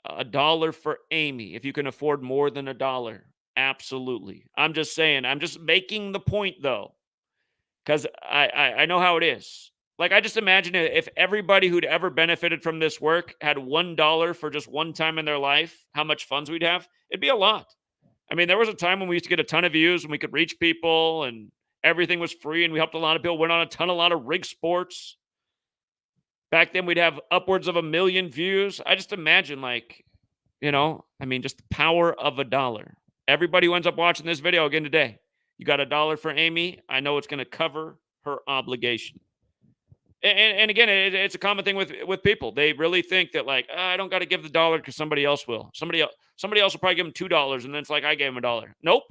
$1 for Amy, if you can afford more than $1, absolutely. I'm just saying. I'm just making the point though, because I know how it is. Like, I just imagine if everybody who'd ever benefited from this work had $1 for just one time in their life, how much funds we'd have. It'd be a lot. I mean, there was a time when we used to get a ton of views and we could reach people and everything was free and we helped a lot of people, went on a lot of rig sports. Back then we'd have upwards of 1 million views. I just imagine, like, I mean, just the power of $1. Everybody who ends up watching this video again today, You got $1 for Amy? I know it's going to cover her obligation. And again, it's a common thing with people. They really think that like, I don't got to give the dollar because somebody else will. Somebody else will probably give them $2, and then it's like I gave them $1. Nope,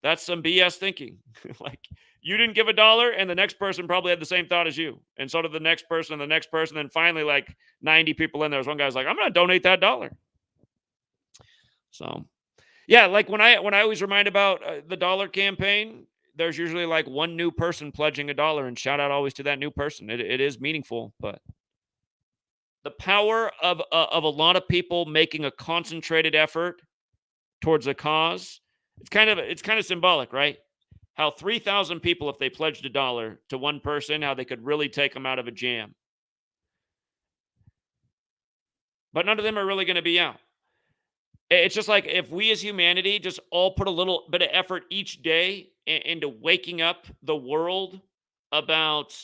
that's some BS thinking. Like you didn't give $1, and the next person probably had the same thought as you, and so did the next person and the next person. And finally, like 90 people in there, was one guy's like, I'm going to donate that $1. So yeah, like when I always remind about the dollar campaign, there's usually like one new person pledging $1, and shout out always to that new person. It is meaningful, but the power of a lot of people making a concentrated effort towards a cause, it's kind of symbolic, right? How 3,000 people, if they pledged $1 to one person, how they could really take them out of a jam. But none of them are really going to be out. It's just like if we as humanity just all put a little bit of effort each day into waking up the world about,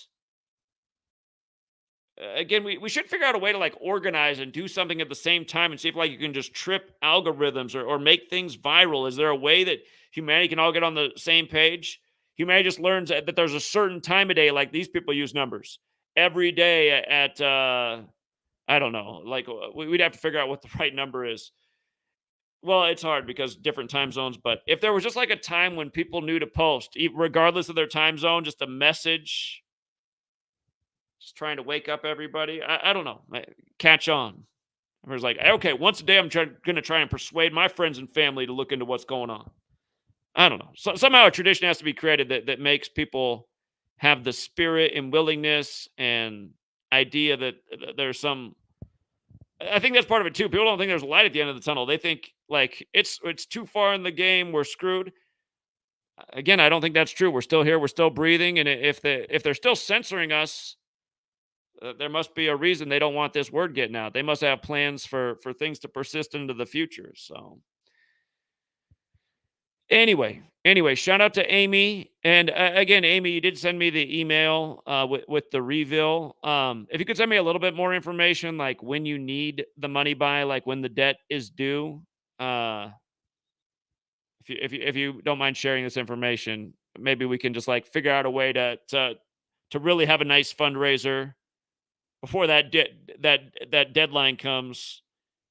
again, we should figure out a way to like organize and do something at the same time and see if like you can just trip algorithms or make things viral. Is there a way that humanity can all get on the same page? Humanity just learns that there's a certain time of day, like these people use numbers every day at I don't know, like we'd have to figure out what the right number is. Well, it's hard because different time zones, but if there was just like a time when people knew to post, regardless of their time zone, just a message, just trying to wake up everybody. I don't know. Catch on. I was like, okay, once a day, I'm going to try and persuade my friends and family to look into what's going on. I don't know. So, somehow a tradition has to be created that makes people have the spirit and willingness and idea that there's some. I think that's part of it too. People don't think there's a light at the end of the tunnel. They think like it's too far in the game. We're screwed. Again, I don't think that's true. We're still here. We're still breathing. And if they're still censoring us, there must be a reason they don't want this word getting out. They must have plans for things to persist into the future. So anyway, shout out to Amy. And again, Amy, you did send me the email with the reveal. If you could send me a little bit more information, like when you need the money by, like when the debt is due. If you don't mind sharing this information, maybe we can just like figure out a way to really have a nice fundraiser before that deadline comes,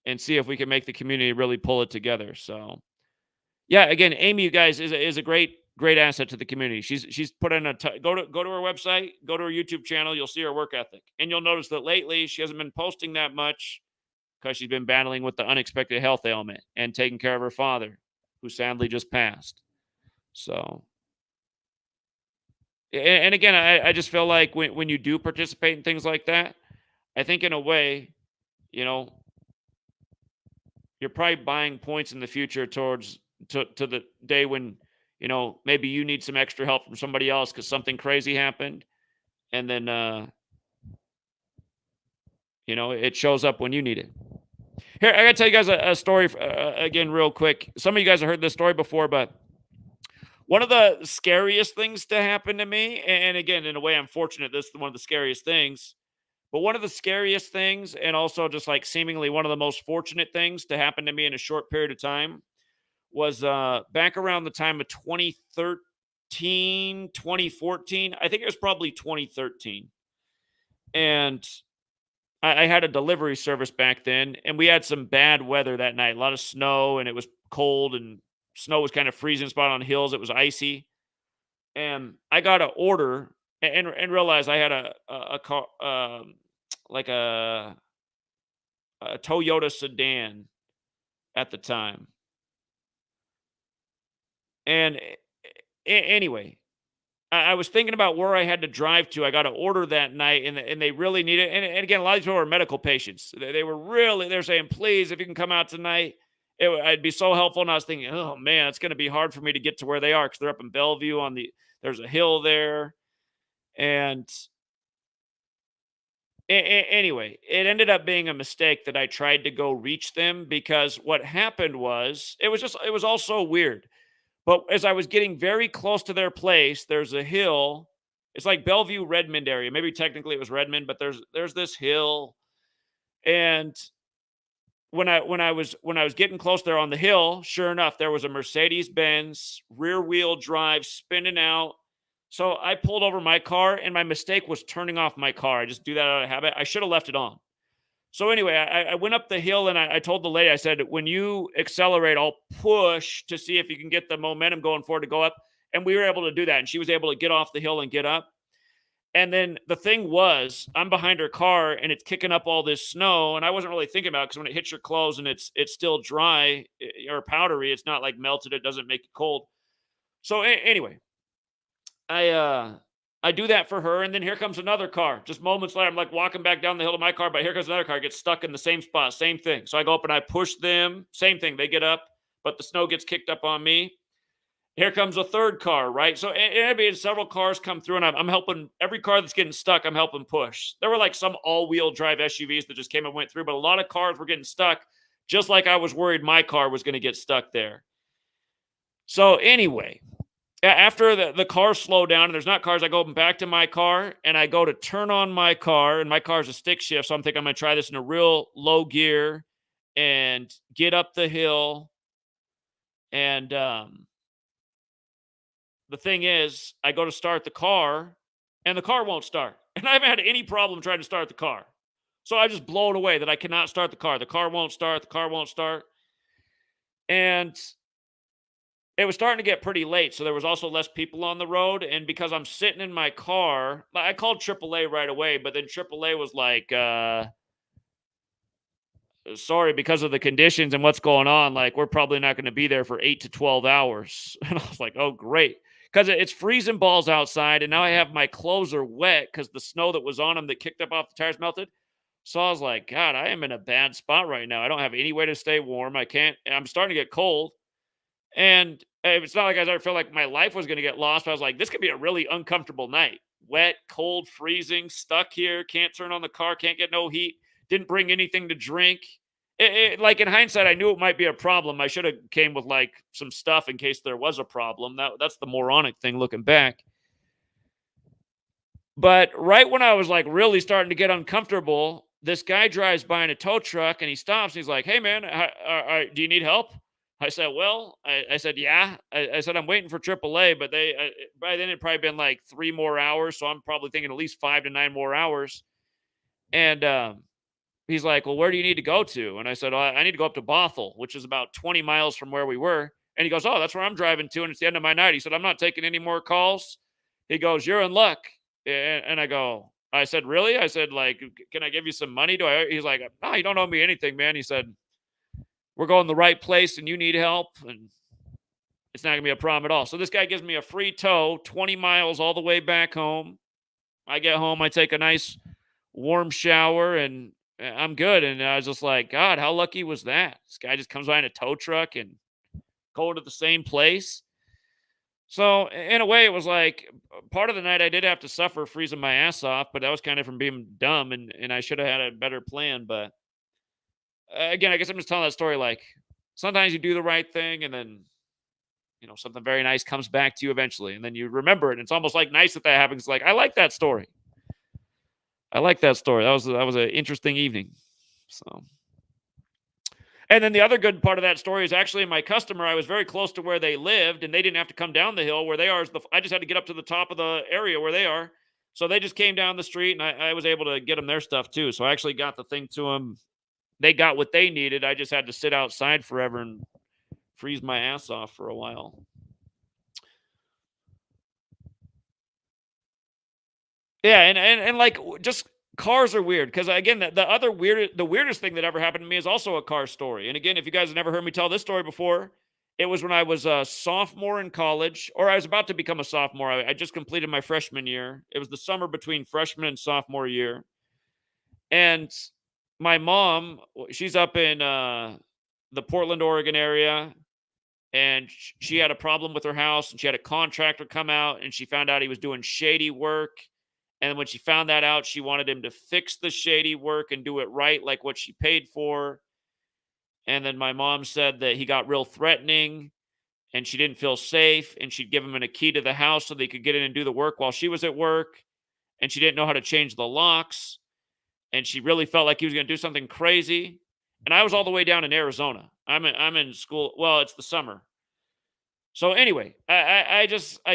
and see if we can make the community really pull it together. So yeah, again, Amy, you guys is a great asset to the community. She's put in go to her website, go to her YouTube channel. You'll see her work ethic, and you'll notice that lately she hasn't been posting that much because she's been battling with the unexpected health ailment and taking care of her father, who sadly just passed. So, and again, I just feel like when you do participate in things like that, I think in a way, you know, you're probably buying points in the future towards to the day when, you know, maybe you need some extra help from somebody else because something crazy happened, and then you know, it shows up when you need it. Here, I gotta tell you guys a story again, real quick. Some of you guys have heard this story before, but one of the scariest things to happen to me, and again, in a way, I'm fortunate. This is one of the scariest things. But one of the scariest things, and also just like seemingly one of the most fortunate things to happen to me in a short period of time, was back around the time of 2013, 2014. I think it was probably 2013. And I had a delivery service back then, and we had some bad weather that night. A lot of snow, and it was cold, and snow was kind of freezing spot on hills. It was icy. And I got an order and realized I had a car, like a Toyota sedan at the time. And anyway, I was thinking about where I had to drive to. I got an order that night, and they really needed. And again, a lot of these people are medical patients. They were really, they're saying, please, if you can come out tonight, I'd be so helpful. And I was thinking, oh man, it's going to be hard for me to get to where they are because they're up in Bellevue there's a hill there. And anyway, it ended up being a mistake that I tried to go reach them, because what happened was it was all so weird. But as I was getting very close to their place, there's a hill. It's like Bellevue, Redmond area. Maybe technically it was Redmond, but there's this hill, and when I was getting close there on the hill, sure enough, there was a Mercedes Benz rear wheel drive spinning out. So I pulled over my car, and my mistake was turning off my car. I just do that out of habit. I should have left it on. So anyway, I went up the hill, and I told the lady, I said, when you accelerate, I'll push to see if you can get the momentum going forward to go up. And we were able to do that. And she was able to get off the hill and get up. And then the thing was, I'm behind her car, and it's kicking up all this snow. And I wasn't really thinking about it, because when it hits your clothes and it's still dry or powdery, it's not like melted. It doesn't make it cold. So anyway, I I do that for her, and then here comes another car. Just moments later, I'm like walking back down the hill to my car, but here comes another car, gets stuck in the same spot, same thing. So I go up and I push them, same thing. They get up, but the snow gets kicked up on me. Here comes a third car, right? So I mean, several cars come through, and I'm helping every car that's getting stuck. I'm helping push. There were like some all-wheel drive SUVs that just came and went through, but a lot of cars were getting stuck, just like I was worried my car was going to get stuck there. So anyway, after the cars slow down and there's not cars, I go back to my car, and I go to turn on my car, and my car's a stick shift. So I'm thinking I'm going to try this in a real low gear and get up the hill. And the thing is, I go to start the car, and the car won't start. And I haven't had any problem trying to start the car. So I just blow it away that I cannot start the car. The car won't start. The car won't start. And it was starting to get pretty late, so there was also less people on the road. And because I'm sitting in my car, I called AAA right away, but then AAA was like, sorry, because of the conditions and what's going on, like, we're probably not going to be there for 8 to 12 hours. And I was like, oh, great. Because it's freezing balls outside, and now I have my clothes are wet because the snow that was on them that kicked up off the tires melted. So I was like, God, I am in a bad spot right now. I don't have any way to stay warm. I can't, and I'm starting to get cold. And it's not like I ever felt like my life was going to get lost. But I was like, this could be a really uncomfortable night. Wet, cold, freezing, stuck here, can't turn on the car, can't get no heat, didn't bring anything to drink. Like in hindsight, I knew it might be a problem. I should have came with like some stuff in case there was a problem. That's the moronic thing looking back. But right when I was like really starting to get uncomfortable, this guy drives by in a tow truck, and he stops. And he's like, hey, man, do you need help? I said, well, I said, yeah. I said, I'm waiting for AAA, but by then it'd probably been like 3 more hours. So I'm probably thinking at least 5 to 9 more hours. And he's like, well, where do you need to go to? And I said, oh, I need to go up to Bothell, which is about 20 miles from where we were. And he goes, oh, that's where I'm driving to. And it's the end of my night. He said, I'm not taking any more calls. He goes, you're in luck. And I said, really? I said, like, can I give you some money? He's like, no, you don't owe me anything, man. He said, we're going the right place and you need help, and it's not going to be a problem at all. So this guy gives me a free tow, 20 miles all the way back home. I get home, I take a nice warm shower, and I'm good. And I was just like, God, how lucky was that? This guy just comes by in a tow truck and go to the same place. So in a way, it was like part of the night I did have to suffer freezing my ass off, but that was kind of from being dumb, and I should have had a better plan. But again, I guess I'm just telling that story like sometimes you do the right thing, and then something very nice comes back to you eventually, and then you remember it. And it's almost like nice that happens. It's like, I like that story. I like that story. That was an interesting evening. So, and then the other good part of that story is actually my customer. I was very close to where they lived, and they didn't have to come down the hill where they are. I just had to get up to the top of the area where they are. So they just came down the street, and I was able to get them their stuff too. So I actually got the thing to them. They got what they needed. I just had to sit outside forever and freeze my ass off for a while. Yeah, and like, just cars are weird because, again, the weirdest thing that ever happened to me is also a car story. And again, if you guys have never heard me tell this story before, it was when I was a sophomore in college, or I was about to become a sophomore. I just completed my freshman year. It was the summer between freshman and sophomore year, and my mom, she's up in the Portland, Oregon area, and she had a problem with her house, and she had a contractor come out, and she found out he was doing shady work. And when she found that out, she wanted him to fix the shady work and do it right, like what she paid for. And then my mom said that he got real threatening, and she didn't feel safe, and she'd give him a key to the house so they could get in and do the work while she was at work. And she didn't know how to change the locks. And she really felt like he was going to do something crazy. and I was all the way down in Arizona. I'm in school. Well, it's the summer. So anyway, I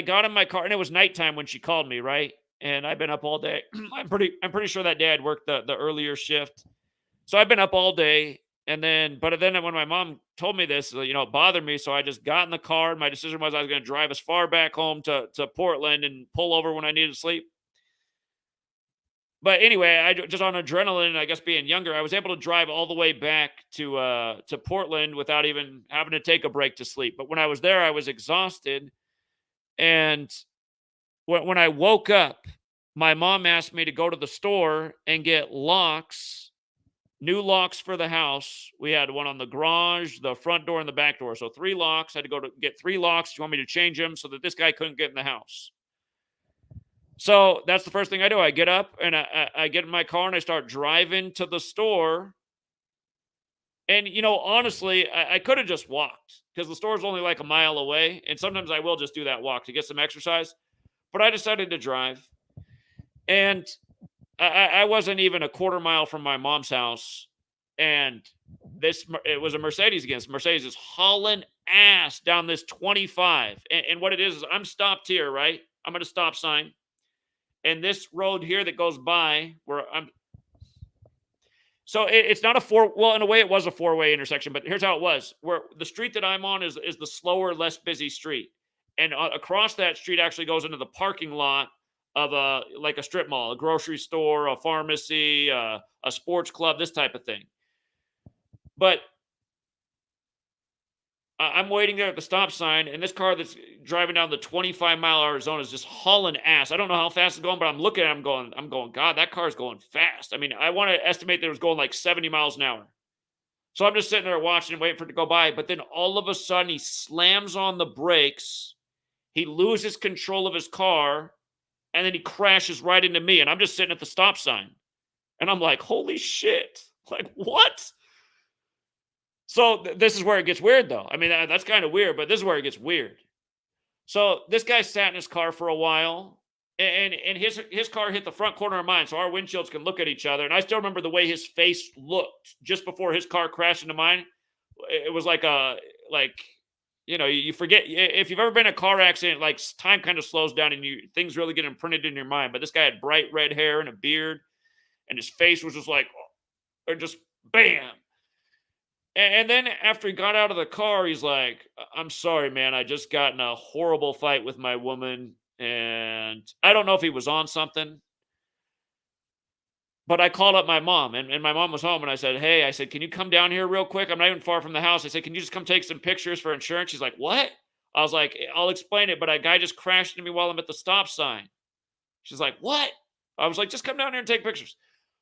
got in my car, and it was nighttime when she called me, right? And I've been up all day. I'm pretty sure that day I'd worked the earlier shift. So I've been up all day, and then when my mom told me this, it bothered me. So I just got in the car, and my decision was I was going to drive as far back home to Portland and pull over when I needed to sleep. But anyway, just on adrenaline, I guess being younger, I was able to drive all the way back to Portland without even having to take a break to sleep. But when I was there, I was exhausted, and when I woke up, my mom asked me to go to the store and get locks, new locks for the house. We had one on the garage, the front door, and the back door. So 3 locks. I had to go to get 3 locks. You want me to change them so that this guy couldn't get in the house? So that's the first thing I do. I get up and I get in my car and I start driving to the store. And, honestly, I could have just walked because the store's only like a mile away. And sometimes I will just do that walk to get some exercise. But I decided to drive. And I wasn't even a quarter mile from my mom's house. And it was a Mercedes again. Mercedes is hauling ass down this 25. And what it is I'm stopped here, right? I'm at a stop sign. And this road here that goes by where so it's not well, in a way it was a 4-way intersection, but here's how it was. Where the street that I'm on is the slower, less busy street. And across that street actually goes into the parking lot of like a strip mall, a grocery store, a pharmacy, a sports club, this type of thing. But I'm waiting there at the stop sign, and this car that's driving down the 25-mile-hour zone is just hauling ass. I don't know how fast it's going, but I'm looking at it, I'm going, God, that car is going fast. I mean, I want to estimate that it was going like 70 miles an hour. So I'm just sitting there watching and waiting for it to go by. But then all of a sudden, he slams on the brakes. He loses control of his car, and then he crashes right into me. And I'm just sitting at the stop sign. And I'm like, holy shit. Like, what? So this is where it gets weird, though. I mean, that's kind of weird, but this is where it gets weird. So this guy sat in his car for a while, and his car hit the front corner of mine, so our windshields can look at each other. And I still remember the way his face looked just before his car crashed into mine. It was you forget if you've ever been in a car accident, like time kind of slows down and things really get imprinted in your mind. But this guy had bright red hair and a beard, and his face was just like, or just bam. And then after he got out of the car, he's like, I'm sorry, man. I just got in a horrible fight with my woman. And I don't know if he was on something. But I called up my mom, and my mom was home. And I said, hey, can you come down here real quick? I'm not even far from the house. I said, can you just come take some pictures for insurance? She's like, what? I was like, I'll explain it. But a guy just crashed into me while I'm at the stop sign. She's like, what? I was like, just come down here and take pictures.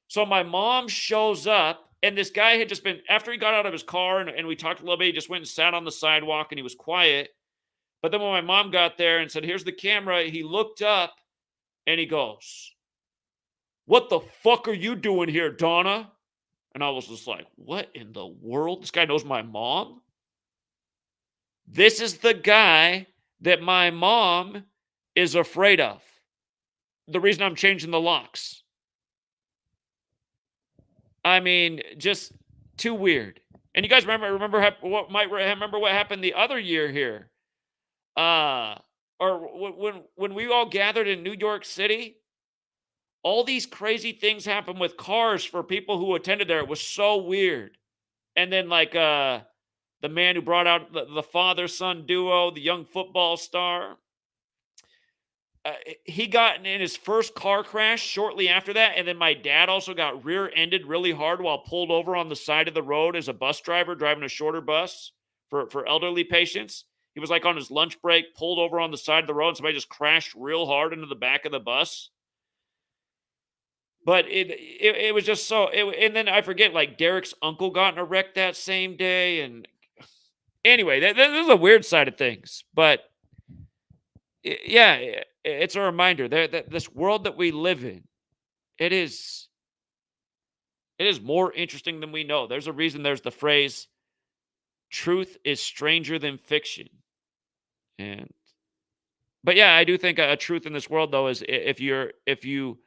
So my mom shows up. And this guy had just been, after he got out of his car and we talked a little bit, he just went and sat on the sidewalk and he was quiet. But then when my mom got there and said, here's the camera, he looked up and he goes, what the fuck are you doing here, Donna? And I was just like, what in the world? This guy knows my mom? This is the guy that my mom is afraid of. The reason I'm changing the locks. I mean, just too weird. And you guys remember what happened the other year here? Or when we all gathered in New York City, all these crazy things happened with cars for people who attended there. It was so weird. And then the man who brought out the father-son duo, the young football star, he got in his first car crash shortly after that. And then my dad also got rear-ended really hard while pulled over on the side of the road as a bus driver driving a shorter bus for elderly patients. He was like on his lunch break, pulled over on the side of the road, and somebody just crashed real hard into the back of the bus. But it was just so, and then I forget, like Derek's uncle got in a wreck that same day. And anyway, this is a weird side of things, but yeah, it's a reminder that this world that we live in, it is more interesting than we know. There's a reason there's the phrase, truth is stranger than fiction. But yeah, I do think a truth in this world, though, is if you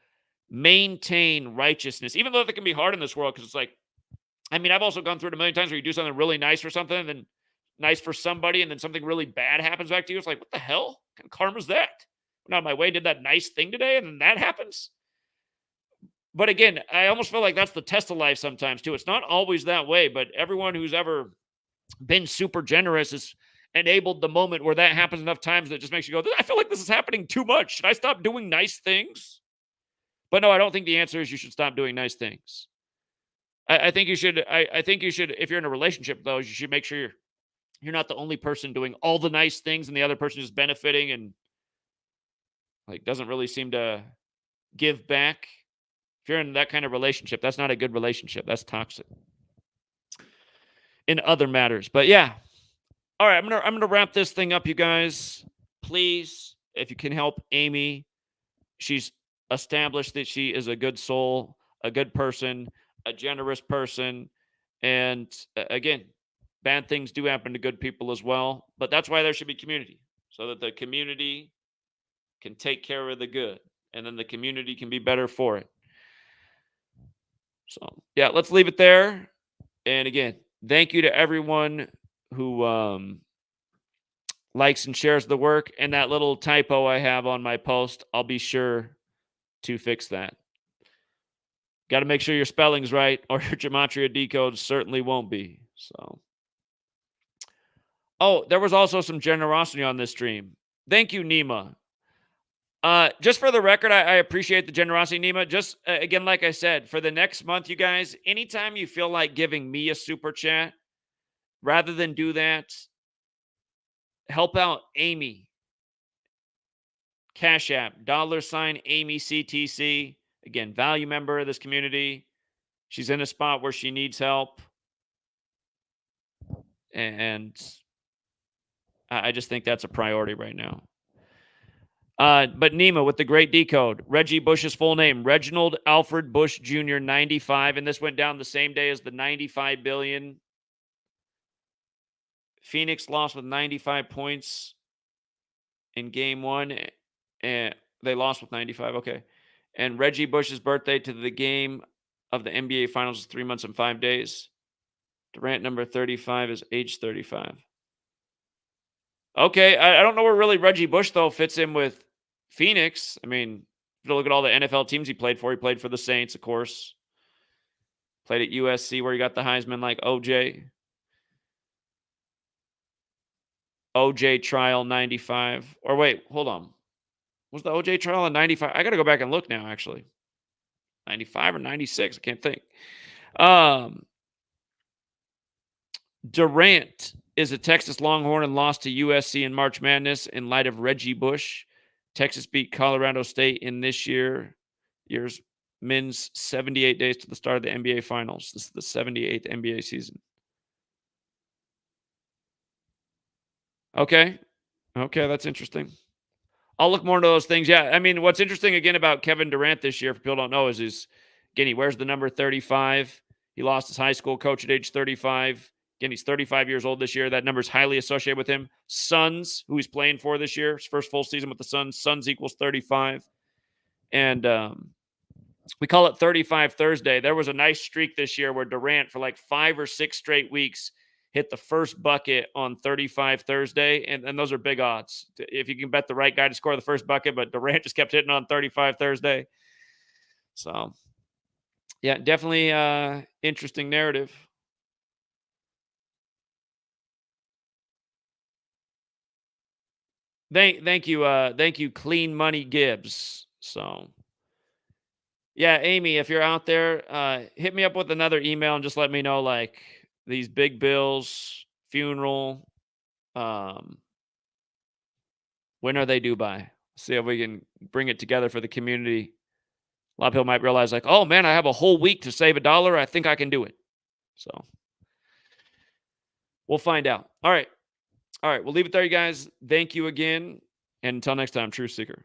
maintain righteousness, even though that can be hard in this world, because it's like I mean, I've also gone through it a million times where you do something really nice for something, and then nice for somebody, and then something really bad happens back to you. It's like, what the hell? What kind of karma's that? Went out my way, did that nice thing today, and then that happens. But again, I almost feel like that's the test of life sometimes too. It's not always that way, but everyone who's ever been super generous has enabled the moment where that happens enough times that it just makes you go, I feel like this is happening too much. Should I stop doing nice things? But no, I don't think the answer is you should stop doing nice things. I think you should. I think you should. If you're in a relationship, though, you should make sure you're not the only person doing all the nice things, and the other person is benefiting and like doesn't really seem to give back. If you're in that kind of relationship, that's not a good relationship. That's toxic in other matters. But yeah, all right. I'm gonna wrap this thing up, you guys. Please, if you can help Amy, she's established that she is a good soul, a good person, a generous person, and again, bad things do happen to good people as well. But that's why there should be community, so that the community can take care of the good, and then the community can be better for it. So yeah, let's leave it there. And again, thank you to everyone who likes and shares the work. And that little typo I have on my post, I'll be sure to fix that. Got to make sure your spelling's right, or your Gematria decode certainly won't be. So, oh, there was also some generosity on this stream. Thank you, Nima. Just for the record, I appreciate the generosity, Nima. Just again, like I said, for the next month, you guys, anytime you feel like giving me a super chat, rather than do that, help out Amy. CashApp, $Amy CTC. Again, value member of this community. She's in a spot where she needs help. And I just think that's a priority right now. But Nima with the great decode. Reggie Bush's full name, Reginald Alfred Bush Jr., 95. And this went down the same day as the 95 billion. Phoenix lost with 95 points in game one. And they lost with 95. Okay. And Reggie Bush's birthday to the game of the NBA Finals is 3 months and 5 days. Durant number 35 is age 35. Okay. I don't know where really Reggie Bush, though, fits in with Phoenix. I mean, if you look at all the NFL teams he played for the Saints, of course. Played at USC where he got the Heisman, like OJ. OJ trial 95. Or wait, hold on. Was the OJ trial in 95? I got to go back and look now, actually. 95 or 96. I can't think. Durant is a Texas Longhorn and lost to USC in March Madness in light of Reggie Bush. Texas beat Colorado State in this year's men's 78 days to the start of the NBA Finals. This is the 78th NBA season. Okay. Okay, that's interesting. I'll look more into those things. Yeah, I mean, what's interesting again about Kevin Durant this year, if people don't know, is again, he wears the number 35. He lost his high school coach at age 35. Again, he's 35 years old this year. That number is highly associated with him. Suns, who he's playing for this year, his first full season with the Suns. Suns equals 35. And we call it 35 Thursday. There was a nice streak this year where Durant, for like 5 or 6 straight weeks, hit the first bucket on 35 Thursday. And those are big odds. If you can bet the right guy to score the first bucket, but Durant just kept hitting on 35 Thursday. So, yeah, definitely interesting narrative. Thank you, Clean Money Gibbs. So, yeah, Amy, if you're out there, hit me up with another email and just let me know, like, these big bills, funeral, when are they due by? See if we can bring it together for the community. A lot of people might realize, like, oh man, I have a whole week to save $1. I think I can do it. So we'll find out. All right. We'll leave it there, you guys. Thank you again. And until next time, True Seeker.